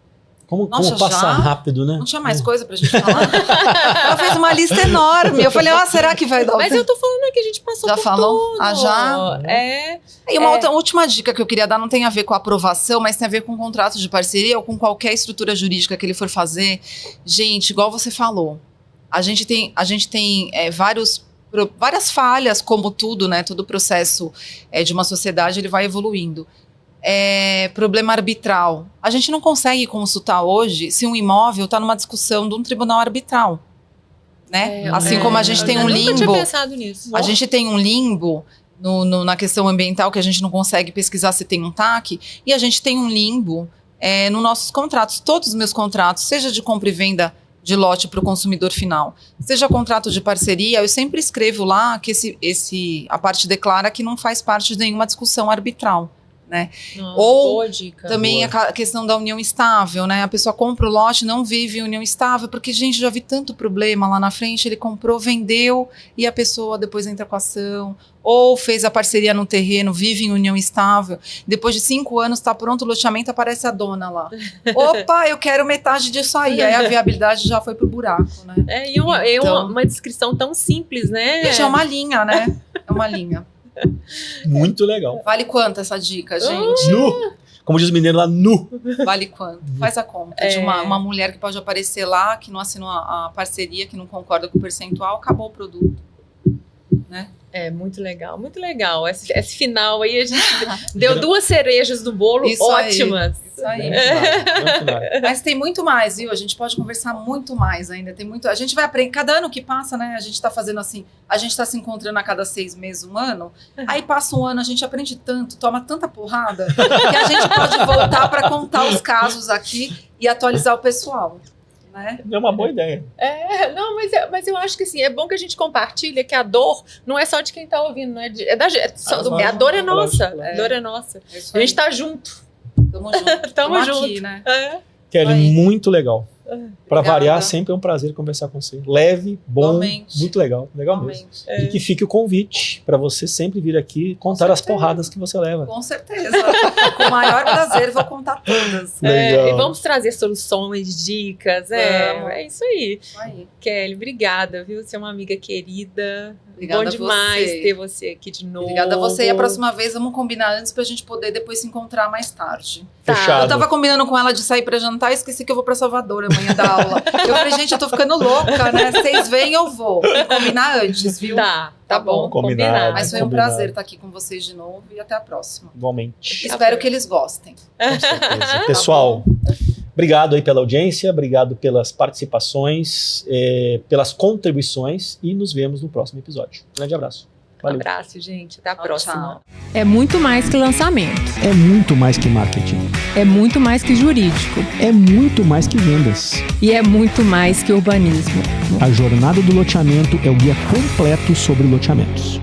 Como passar rápido, né? Não tinha mais coisa pra gente falar? Ela fez uma lista enorme. Eu falei, será que vai dar? Mas eu tô falando que a gente passou já por falou? tudo. Já? E uma última dica que eu queria dar, não tem a ver com a aprovação, mas tem a ver com contrato de parceria ou com qualquer estrutura jurídica que ele for fazer. Gente, igual você falou, a gente tem várias falhas, como tudo, né? Todo processo de uma sociedade, ele vai evoluindo. Problema arbitral. A gente não consegue consultar hoje se um imóvel está numa discussão de um tribunal arbitral, né? Assim como a gente tem um limbo. Eu nunca tinha pensado nisso. A gente tem um limbo na questão ambiental que a gente não consegue pesquisar se tem um TAC, e a gente tem um limbo nos nossos contratos. Todos os meus contratos, seja de compra e venda de lote para o consumidor final, seja contrato de parceria, eu sempre escrevo lá que a parte declara que não faz parte de nenhuma discussão arbitral. Né? Ou boa dica. Também a questão da união estável, né? A pessoa compra o lote, não vive em união estável, porque, gente, já vi tanto problema lá na frente, ele comprou, vendeu, e a pessoa depois entra com a ação, ou fez a parceria no terreno, vive em união estável, depois de 5 anos está pronto o loteamento, aparece a dona lá. Opa, eu quero metade disso aí a viabilidade já foi pro buraco, né? Uma descrição tão simples, né? Gente, é uma linha, né? É uma linha. Muito legal. Vale quanto essa dica, gente? como diz o mineiro lá, nu. Vale quanto? Faz a conta de uma mulher que pode aparecer lá, que não assinou a parceria, que não concorda com o percentual, acabou o produto. Né? Muito legal, muito legal. Esse final aí, a gente deu 2 cerejas do bolo ótimas. Isso aí. Mas tem muito mais, viu? A gente pode conversar muito mais ainda. A gente vai aprender, cada ano que passa, né? A gente tá fazendo assim, a gente tá se encontrando a cada 6 meses, 1 ano. Aí passa um ano, a gente aprende tanto, toma tanta porrada, que a gente pode voltar para contar os casos aqui e atualizar o pessoal. Né? É uma boa ideia. Não, mas eu acho que assim, é bom que a gente compartilha que a dor não é só de quem tá ouvindo, não é da gente. A dor é nossa. A dor é nossa. A gente tá junto. Tamo junto. Tamo junto. Aqui, né? Kelly, muito legal. Para variar, sempre é um prazer conversar com você. Leve, bom, muito legal. Legal mesmo. E que fique o convite para você sempre vir aqui contar as porradas que você leva. Com certeza. Com o maior prazer, vou contar todas. E vamos trazer soluções, dicas. É isso aí. Kelly, obrigada, viu? Você é uma amiga querida. Obrigada. Bom demais ter você aqui de novo. Obrigada a você. E a próxima vez vamos combinar antes pra gente poder depois se encontrar mais tarde. Fechado. Eu tava combinando com ela de sair pra jantar e esqueci que eu vou pra Salvador amanhã da aula. Eu falei, gente, eu tô ficando louca, né? Vocês vêm, eu vou. Vamos combinar antes, viu? Tá bom. Combinado. Mas foi um prazer estar aqui com vocês de novo e até a próxima. Igualmente. Espero que eles gostem. Com certeza. Pessoal, obrigado aí pela audiência, obrigado pelas participações, pelas contribuições e nos vemos no próximo episódio. Grande abraço. Valeu. Um abraço, gente. Até a próxima. Tchau. É muito mais que lançamento. É muito mais que marketing. É muito mais que jurídico. É muito mais que vendas. E é muito mais que urbanismo. A jornada do loteamento é o guia completo sobre loteamentos.